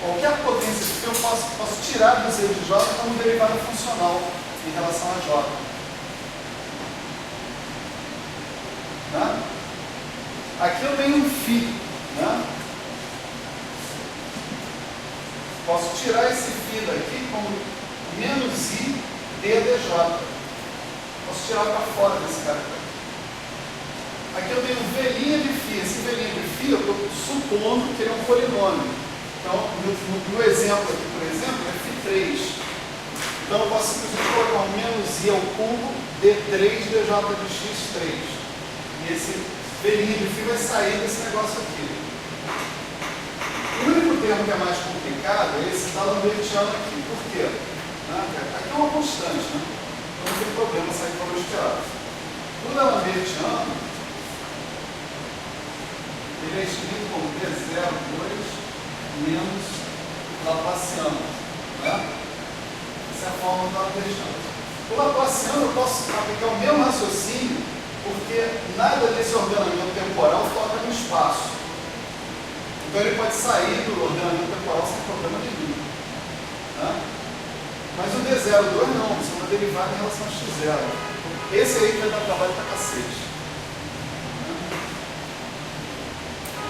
Qualquer potência de φ eu posso tirar do z de j como derivada funcional em relação a j. Né? Aqui eu tenho um φ, né? Posso tirar esse φ daqui como menos i dj. Posso tirar para fora desse cara aqui. Aqui eu tenho v' de φ. Esse v' de φ eu estou supondo que ele é um polinômio. Então, no exemplo aqui, por exemplo, é φ3. Então eu posso simplesmente colocar um menos i ao cubo d3 dj de x3. E esse v' de φ vai sair desse negócio aqui. O único termo que é mais complicado é esse da lambertiano aqui. Por quê? Aqui é uma constante, né? Então não tem problema sair para o esperado. O da lambertiano, ele é escrito como D02 menos Laplaciano. Né? Essa é a forma do lambertiano. O Laplaciano eu posso aplicar o mesmo raciocínio, porque nada desse ordenamento temporal toca no espaço. Então ele pode sair do ordenamento temporal sem problema nenhum. Né? Mas o D02 não, isso é uma derivada em relação a x0. Esse aí que vai dar trabalho pra cacete.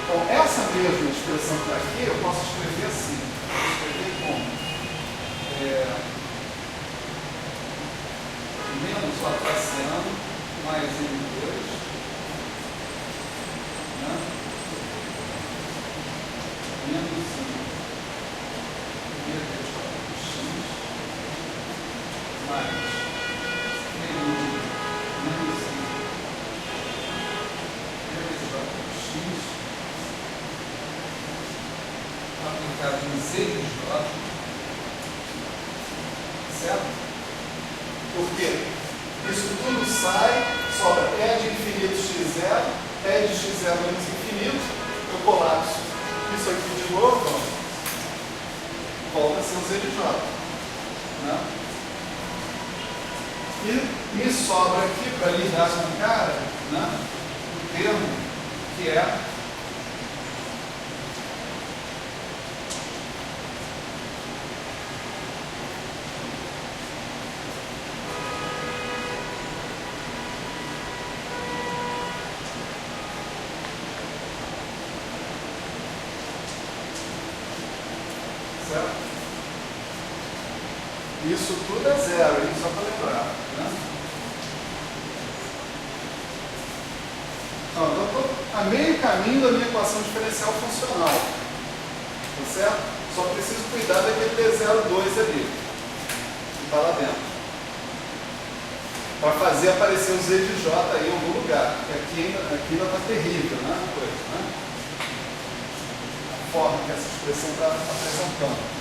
Então essa mesma expressão que está aqui, eu posso escrever assim. Posso escrever como? Menos Laplaciano mais M2, né? Menos I dx mais menos I dx aplicado em z de j, certo? Por quê? Isso tudo sai, sobra E de infinito x0, E de x0 menos infinito, eu colapso isso aqui de novo, ó, volta a ser o z de j. Né? E me sobra aqui, para lidar com o cara, né, o termo que é certo? Isso tudo é zero, só para lembrar. Né? Então, eu estou caminho da minha equação diferencial funcional. Tá certo? Só preciso cuidar daquele D02 ali, que está lá dentro. Para fazer aparecer o Z de J aí em algum lugar. Porque aqui ainda está terrível, né? A coisa, né? A forma que essa expressão está apresentando.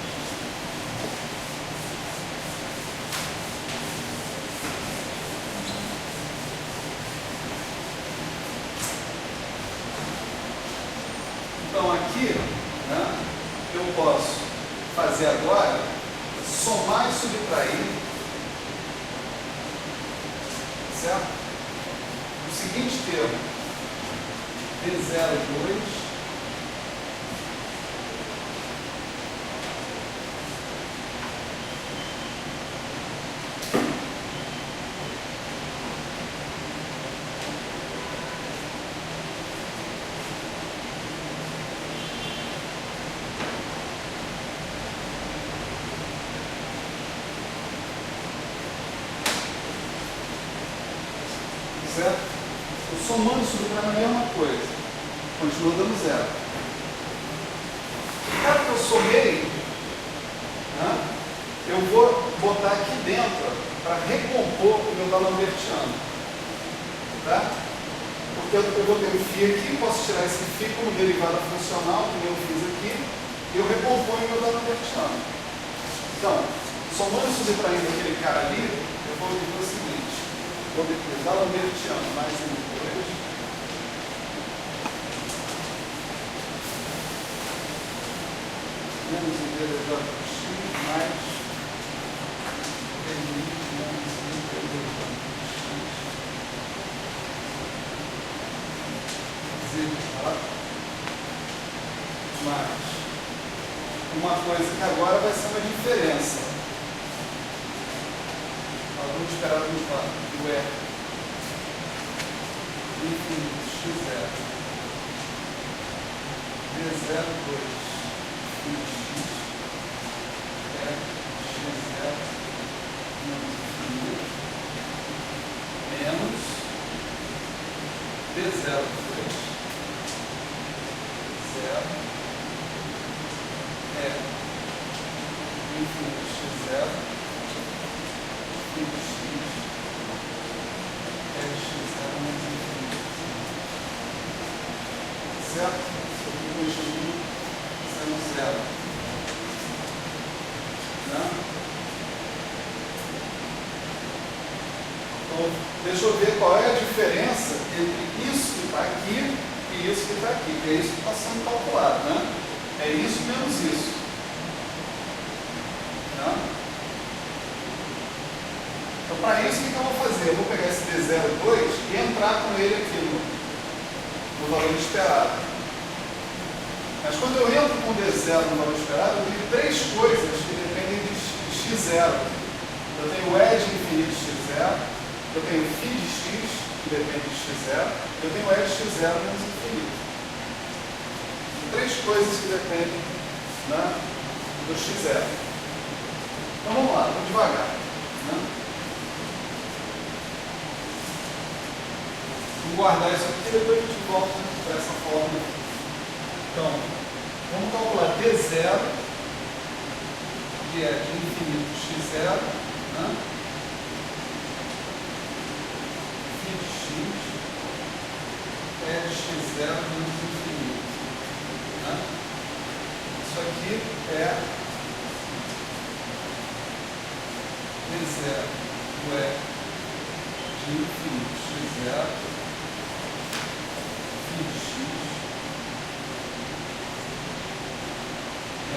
Então aqui, né, eu posso fazer agora, somar e subtrair, certo? O seguinte termo, D02 certo? Eu somando e subtraindo a mesma coisa. Continua dando zero. O cara que eu somei, né, eu vou botar aqui dentro para recompor o meu D'Alembertiano. Tá? Porque eu vou ter o φ aqui, posso tirar esse φ como derivada funcional, que eu fiz aqui, e eu recomponho o meu D'Alembertiano. Então, somando e subtraindo aquele cara ali, eu vou dizer o seguinte. Vou depois D'Alembertiano mais um 2. Menos o derivação de x mais menos o derivação de x. Z mais uma coisa que agora vai ser uma diferença. Vamos esperar do E infinito x0 D02 x é x0 menos infinito menos D02 0 é infinito x0 e x é x0 menos infinito. Certo? Isso aqui continua sendo zero. Né? Então, deixa eu ver qual é a diferença entre isso que está aqui e isso que está aqui, que é isso que está sendo calculado. Né? É isso menos isso. Tá? Então, para isso, o que eu vou fazer? Eu vou pegar esse D02 e entrar com ele aqui no valor esperado. Mas quando eu entro com o D0 no valor esperado, eu tenho três coisas que dependem de x0. Eu tenho o E de infinito x0, eu tenho o φ de x, que depende de x0, eu tenho o E de x0 menos infinito. Três coisas que dependem, né, do x0. Então vamos lá, vamos devagar. Né? Vamos guardar isso aqui e depois a gente volta para essa forma. Então, vamos calcular D0, que é de infinito x0, né? φ de x é de x0 menos infinito. Né? Isso aqui é D0 do E de infinito x0, φ de x é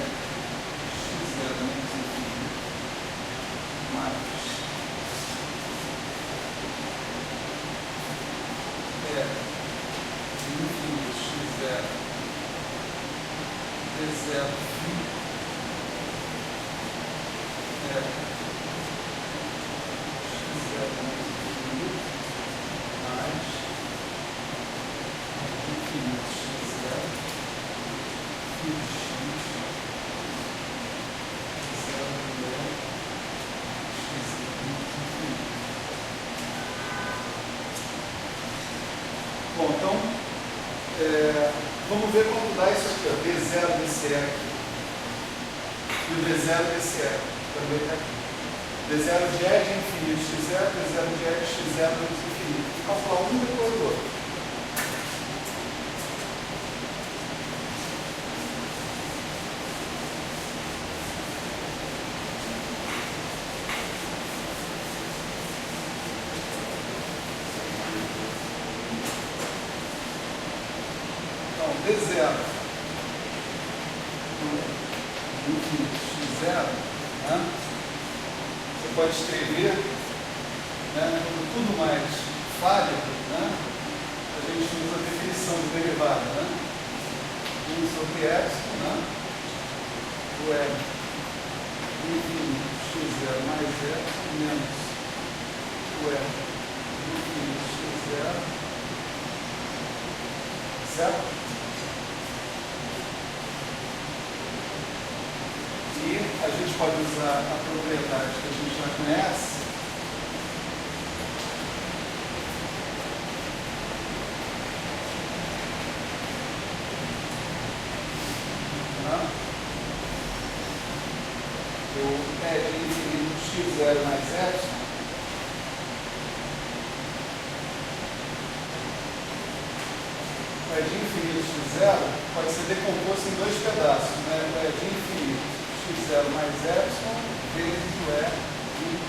x0 menos infinito mais é de infinito x0 D0 φ é x0 menos infinito mais infinito x0 φ de x Bom, então, Vamos ver quanto dá isso aqui, ó, V0 desse aqui. E o V0 desse também está aqui. V0 de E de infinito x0, V0 de E de x0 menos infinito. Vou calcular um depois do outro. V0 infinito x0, né? Você pode escrever, né, tudo mais falha, né? A gente usa a definição de derivada, né? 1 sobre epsilon, né? O é infinito x0 mais epsilon menos o é infinito x0, certo? E a gente pode usar a propriedade que a gente já conhece, tá? O E de infinito x0 mais epsilon o E de infinito x0 pode ser decomposto em dois pedaços, né? O E de infinito x0 mais epsilon vezes o E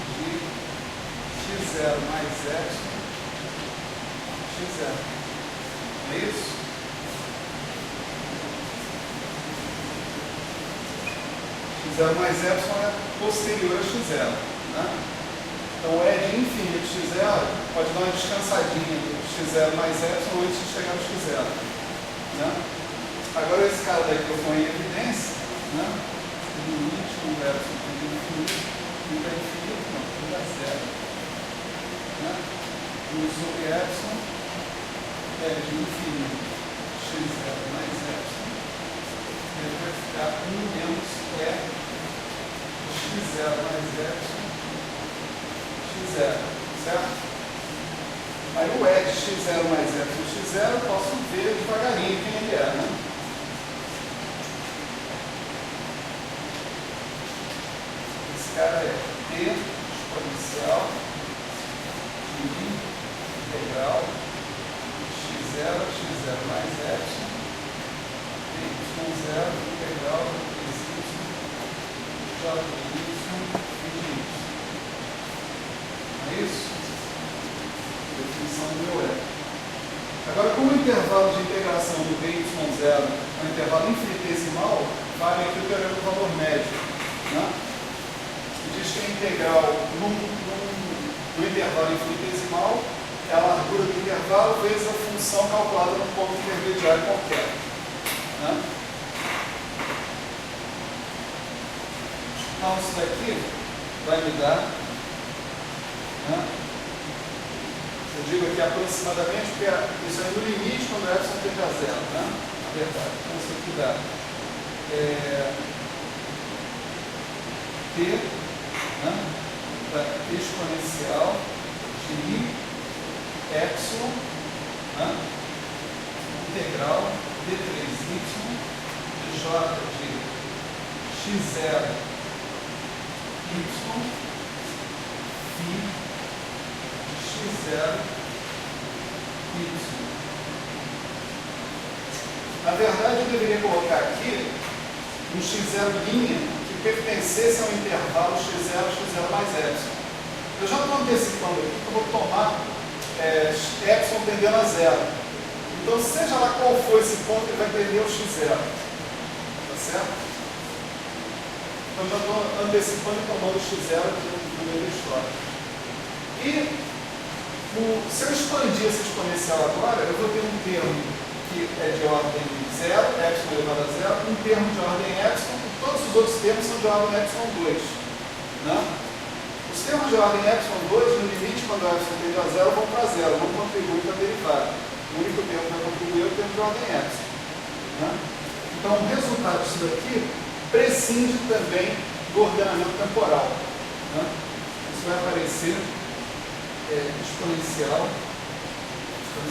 de x0 mais epsilon x0. É isso? x0 mais epsilon é posterior a x0, né? Então o E de infinito x0 pode dar uma descansadinha do x0 mais epsilon antes de chegar no x0, né? Agora esse cara daqui que eu ponho em evidência, né? Limite com o epsilon de infinito, tudo é infinito, não, tudo é zero, né? 1 sobre epsilon é de infinito x0 mais epsilon, ele vai ficar 1 menos E x0 mais epsilon x0, certo? Aí o E de x0 mais epsilon x0 eu posso ver devagarinho quem ele é, né? Cara é t exponencial de integral x0 mais epsilon y0 integral j de y. É isso? Definição do meu E. Agora, como o intervalo de integração do dy0 é um intervalo infinitesimal, vale aqui o teorema do valor médio, né? Diz que a integral no intervalo infinitesimal é a largura do intervalo vezes a função calculada num ponto intermediário qualquer, né? Então isso daqui vai me dar, né? Eu digo aqui aproximadamente, porque isso é no limite quando o epsilon tende a zero, né? Na verdade, então isso aqui dá t, da exponencial de epsilon, né? Integral d3y de j de x0 y phi de x0 y. Na verdade, eu deveria colocar aqui um x0' que pertencesse ao intervalo x0 mais epsilon. Eu já estou antecipando aqui que eu vou tomar epsilon tendendo a zero. Então, seja lá qual for esse ponto, ele vai tender ao x0. Tá certo? Então, já estou antecipando e tomando o x0 aqui no meio da história. E, se eu expandir esse exponencial agora, eu vou ter um termo que é de ordem 0, epsilon elevado a zero, um termo de ordem epsilon, e todos os outros termos são de ordem epsilon 2. Né? Os termos de ordem epsilon 2, no limite, quando o epsilon tende a zero, vão para zero, não contribuem para a derivada. O único termo que vai contribuir é o termo de ordem epsilon. Né? Então, o resultado disso daqui prescinde também do ordenamento temporal. Né? Isso vai aparecer exponencial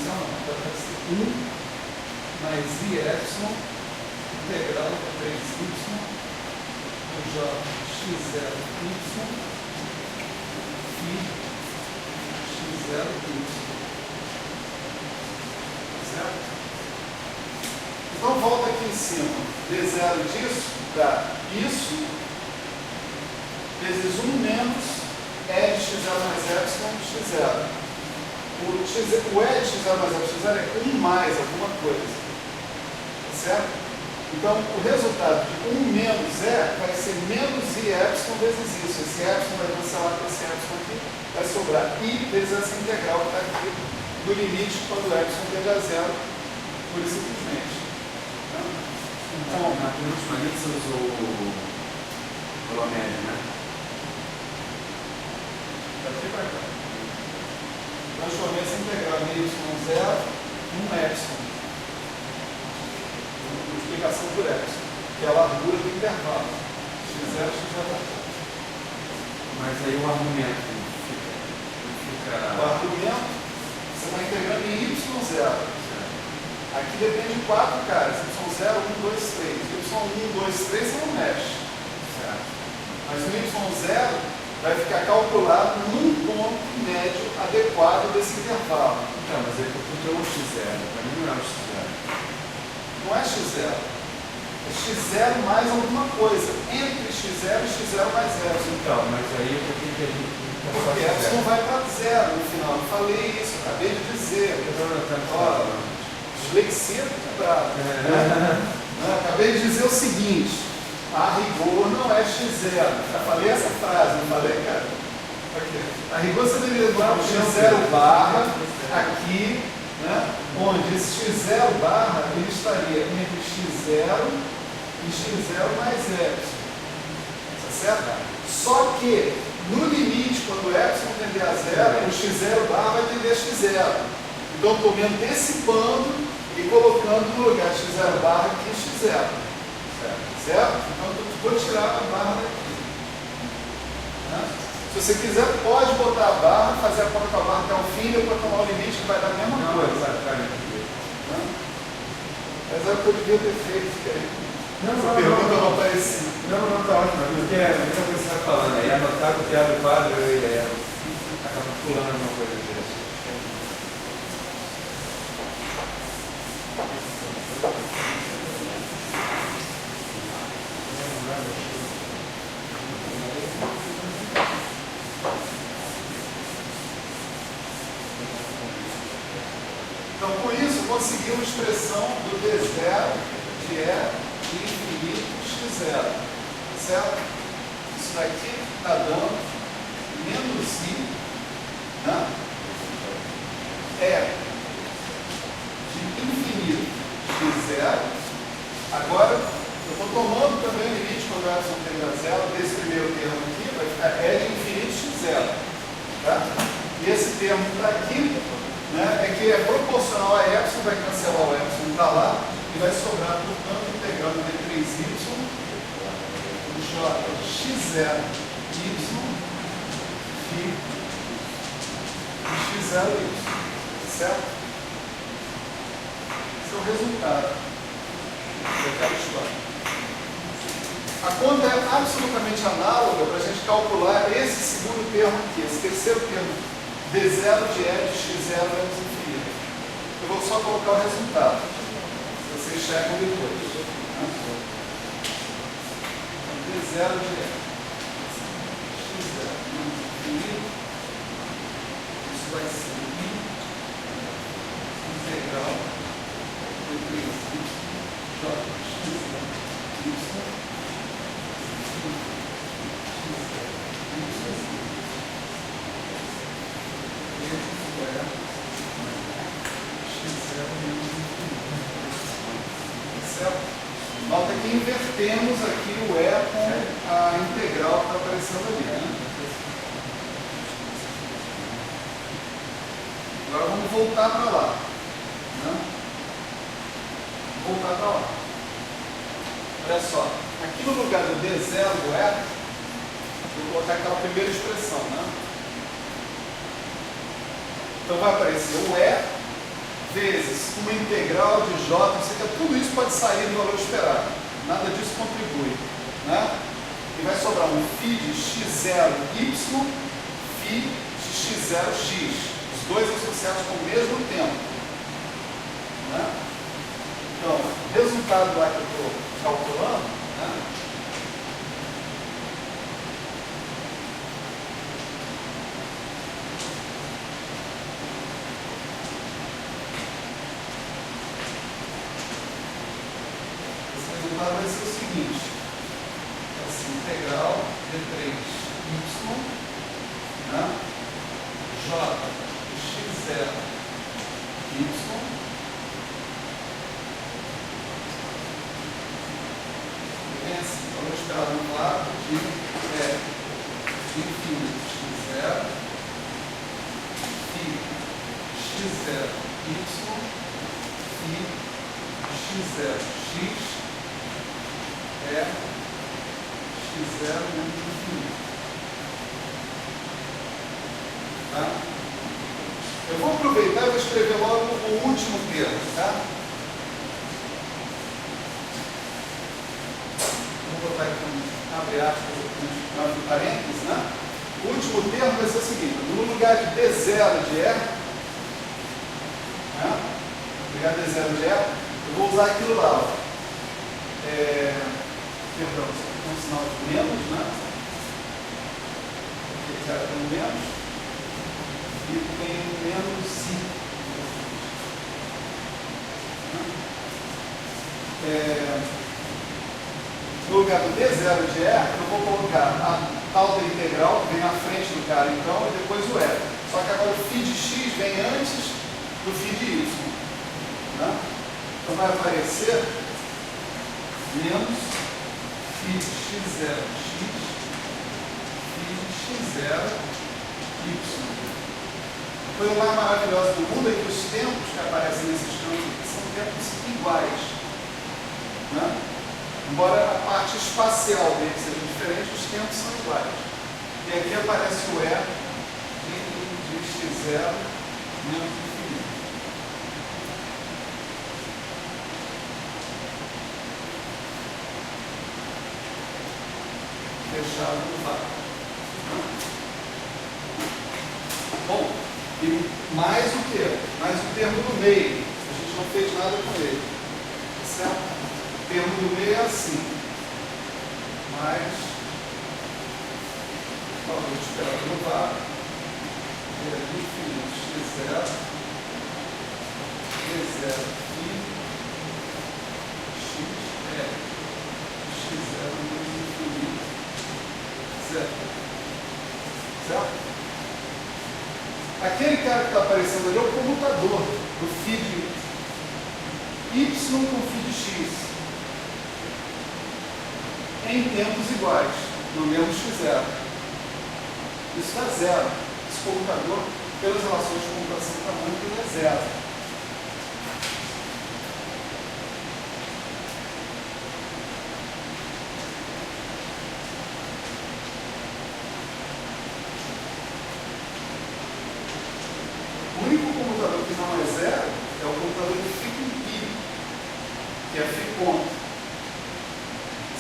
não, vai aparecer 1 mais I epsilon integral de 3y do J x0 y e x0 y. Certo? Então volta aqui em cima. D0 disso dá isso vezes 1 menos E de x0 mais epsilon x0. O E de x0 mais epsilon x0 é 1 mais alguma coisa. Certo? Então, o resultado de 1 menos E vai ser menos I epsilon vezes isso. Esse epsilon vai cancelar com esse epsilon aqui. Vai sobrar I vezes essa integral que está aqui do limite quando o epsilon tende a zero, pura e simplesmente. Então, na penúltima linha você usou o valor médio, né? Daqui para cá. Transformei essa integral em y0 em 1 epsilon. Multiplicação por epsilon, que é a largura do intervalo. x0, x0. Mas aí o argumento fica... O argumento, você está integrando em y0. Aqui depende de 4 caras, y0, 1, 2, 3. y1, 2, 3 você não mexe. Certo. Mas o y0 vai ficar calculado num ponto médio adequado desse intervalo. Então, mas aí porque é um x0, para mim não é um x0. Não é x0. É x0 mais alguma coisa. Entre x0 e x0 mais epsilon. Então, mas aí por que a gente... Porque epsilon vai para zero no final. Eu falei isso, acabei de dizer. Ó, dislexia quebrada. Acabei de dizer o seguinte: a rigor não é x0. Já falei essa frase, não falei, cara? A rigor você deveria botar o x0 barra aqui, né? Onde esse x0 barra ele estaria entre x0 e x0 mais epsilon. Tá certo? Só que no limite, quando o epsilon tender a zero, o x0 barra vai tender a x0. Então estou me antecipando e colocando no lugar x0 barra aqui x0. Certo? Então eu vou tirar a barra daqui. Né? Se você quiser, pode botar a barra, fazer a conta com a barra até o fim e depois tomar o limite que vai dar a mesma coisa. Né? Mas é o que eu devia ter feito. Essa pergunta não aparecia. Não, tá ótimo. Porque é muita coisa que você está falando aí. Anotar, copiar do quadro e acaba pulando alguma coisa disso. Então, com isso, conseguimos a expressão do D0 de E de infinito x0. Certo? Isso daqui está dando menos I, né? É de infinito x0. Agora, eu estou tomando também o limite quando o epsilon tende a zero desse primeiro termo aqui, vai ficar E de infinito x0. Tá? E esse termo que está aqui, né, é que é proporcional a epsilon, vai cancelar o epsilon para lá e vai sobrar, portanto, integrando de 3y j x0 y e x0 y. Certo? Esse é o resultado daquela história. A conta é absolutamente análoga para a gente calcular esse segundo termo aqui, esse terceiro termo, D0 de E de x0 menos infinito. Eu vou só colocar o resultado. Vocês checam depois. D0 de E x0 menos infinito. Isso vai ser I integral de 3y j x0 y. Nota que invertemos aqui o E com a integral que está aparecendo ali. Né? Agora vamos voltar para lá. Né? Voltar para lá. Olha só, aqui no lugar do D0 do E, vou colocar aquela primeira expressão. Né? Então vai aparecer o E vezes uma integral de J, ou seja, tudo isso pode sair do valor esperado. Nada disso contribui. Né? E vai sobrar um φ de x0y, φ de x0x. Os dois associados com o mesmo tempo. Né? Então, o resultado lá que eu estou calculando, né? Vai ser o seguinte, essa integral de 3y, né? J de x0 y vem assim, valor esperado no lado de infinito x0 e x0 y e x0 x é x0 menos infinito. Tá? Eu vou aproveitar e vou escrever logo o último termo. Tá? Vou botar aqui abre aspas, um parênteses. Né? O último termo vai ser o seguinte: no lugar de d0 de e, né? No lugar de d0 de e, eu vou usar aquilo lá. Ó. Perdão, um sinal de menos, né? Aqui já tem menos. E tem menos i. No lugar do d0 de e, eu vou colocar a tal da integral, que vem na frente do cara, então, e depois o e. Só que agora o φ de x vem antes do φ de y. Né? Então vai aparecer menos φ de x0 x, φ de x0 y. A coisa mais maravilhosa do mundo é que os tempos que aparecem nesses campos são tempos iguais. Né? Embora a parte espacial dele seja diferente, os tempos são iguais. E aqui aparece o e de x0 menos infinito. Fechado no vácuo. Bom, e mais o que? Mais o termo do meio. A gente não fez nada com ele. Certo? O termo do meio é assim. Mais valor esperado no vácuo. É infinito x0. D0 e x é x0 menos infinito. Certo? Aquele cara que está aparecendo ali é o comutador do φ de y com φ de x em tempos iguais, no mesmo x0. Isso dá zero. Esse comutador, pelas relações de comutação canônica, ele é zero. O único computador que não é zero é o computador que fica em π, que é φ ponto.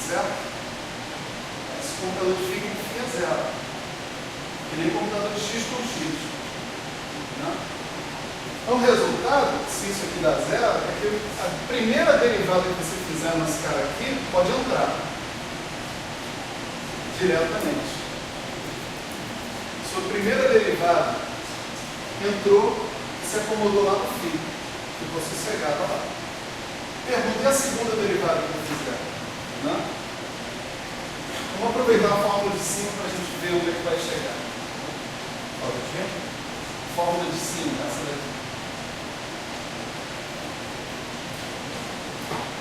Certo? Esse computador que fica em π é zero. Que nem o computador de x com x. Né? Então o resultado, se isso aqui dá zero, é que a primeira derivada que você fizer nesse cara aqui pode entrar diretamente. Sua primeira derivada entrou e se acomodou lá no φ. Ficou sossegada lá. Pergunta, e a segunda derivada que eu fizer? Né? Vamos aproveitar a fórmula de cima para a gente ver onde é que vai chegar. Fórmula de cima, essa daqui.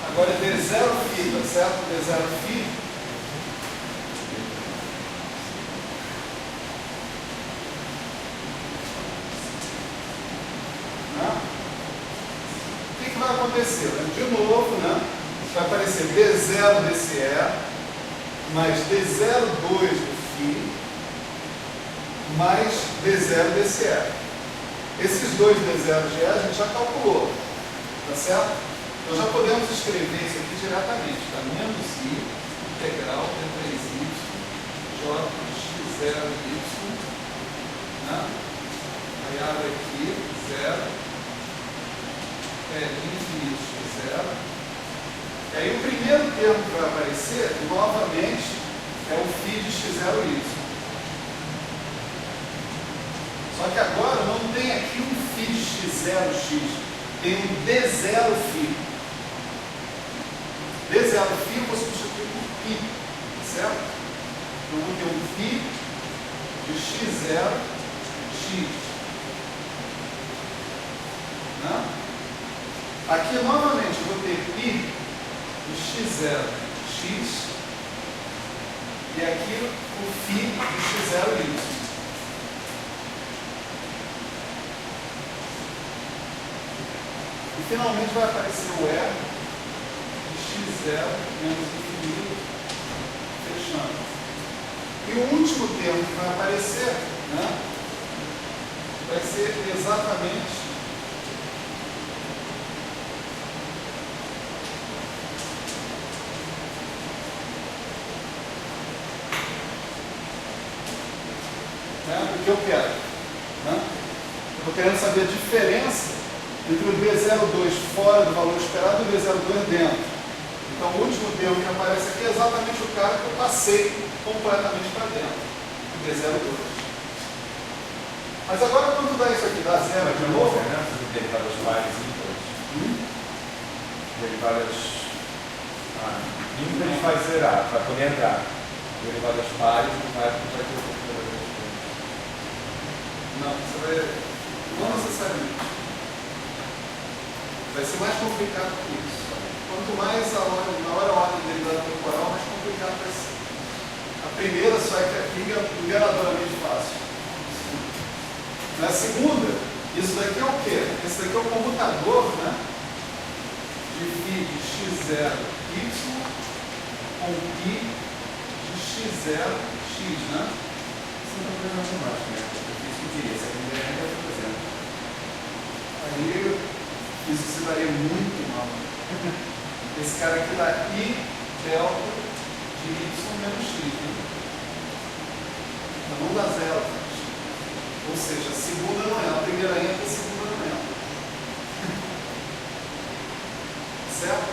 Agora é d0φ, tá certo? d0φ o que vai acontecer? De novo, né? Vai aparecer d0 desse E mais d02 do φ mais d0 desse E. Esses dois D0G a gente já calculou, tá certo? Então já podemos escrever isso aqui diretamente, tá? Menos I integral D3Y J de x0y, né? Aí abre aqui, 0, infinito de 0. E aí o primeiro termo que vai aparecer, novamente, é o φ de x0y. Só que agora não tem aqui um φ de x0x, tem um d0φ. d0φ eu vou substituir por π, certo? Então eu vou ter um φ de x0x. Né? Aqui novamente eu vou ter π de x0x e aqui o φ de x0y. E finalmente vai aparecer o E de x0 menos infinito, fechando. E o último termo que vai aparecer, né, vai ser exatamente o que eu quero. Né? Eu estou querendo saber a diferença entre o D02 fora do valor esperado e o D02 dentro. Então o último termo que aparece aqui é exatamente o cara que eu passei completamente para dentro, o D02. Mas agora quando dá isso aqui, dá zero de novo? Derivadas pares ímpares. Derivadas. Ímpares vai zerar, vai poder entrar. Derivadas pares vai ter o. Não, você vai. Não necessariamente. Vai ser mais complicado que isso. Quanto mais maior a ordem de derivada temporal, mais complicado vai ser. A primeira só é que aqui é enganadoramente fácil. Na segunda, isso daqui é o quê? Esse daqui é o comutador, né? De φ de x0y com π de x0x, né? Isso não é problema matemático, né? Eu diria, essa primeira é o exemplo. Aí isso se daria muito mal. Esse cara aqui dá I delta de y menos x, né? Então não dá zero. Ou seja, a segunda não é, a primeira entra, a segunda não é. Certo?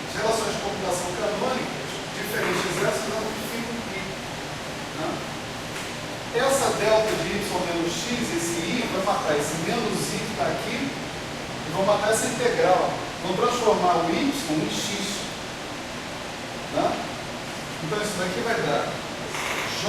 As relações de computação canônicas, diferentes dessas, elas modificam o π. Né? Essa delta de y menos x, esse i, vai matar esse menos i que está aqui e vão matar essa integral. Vão transformar o y em x. Né? Então isso daqui vai dar j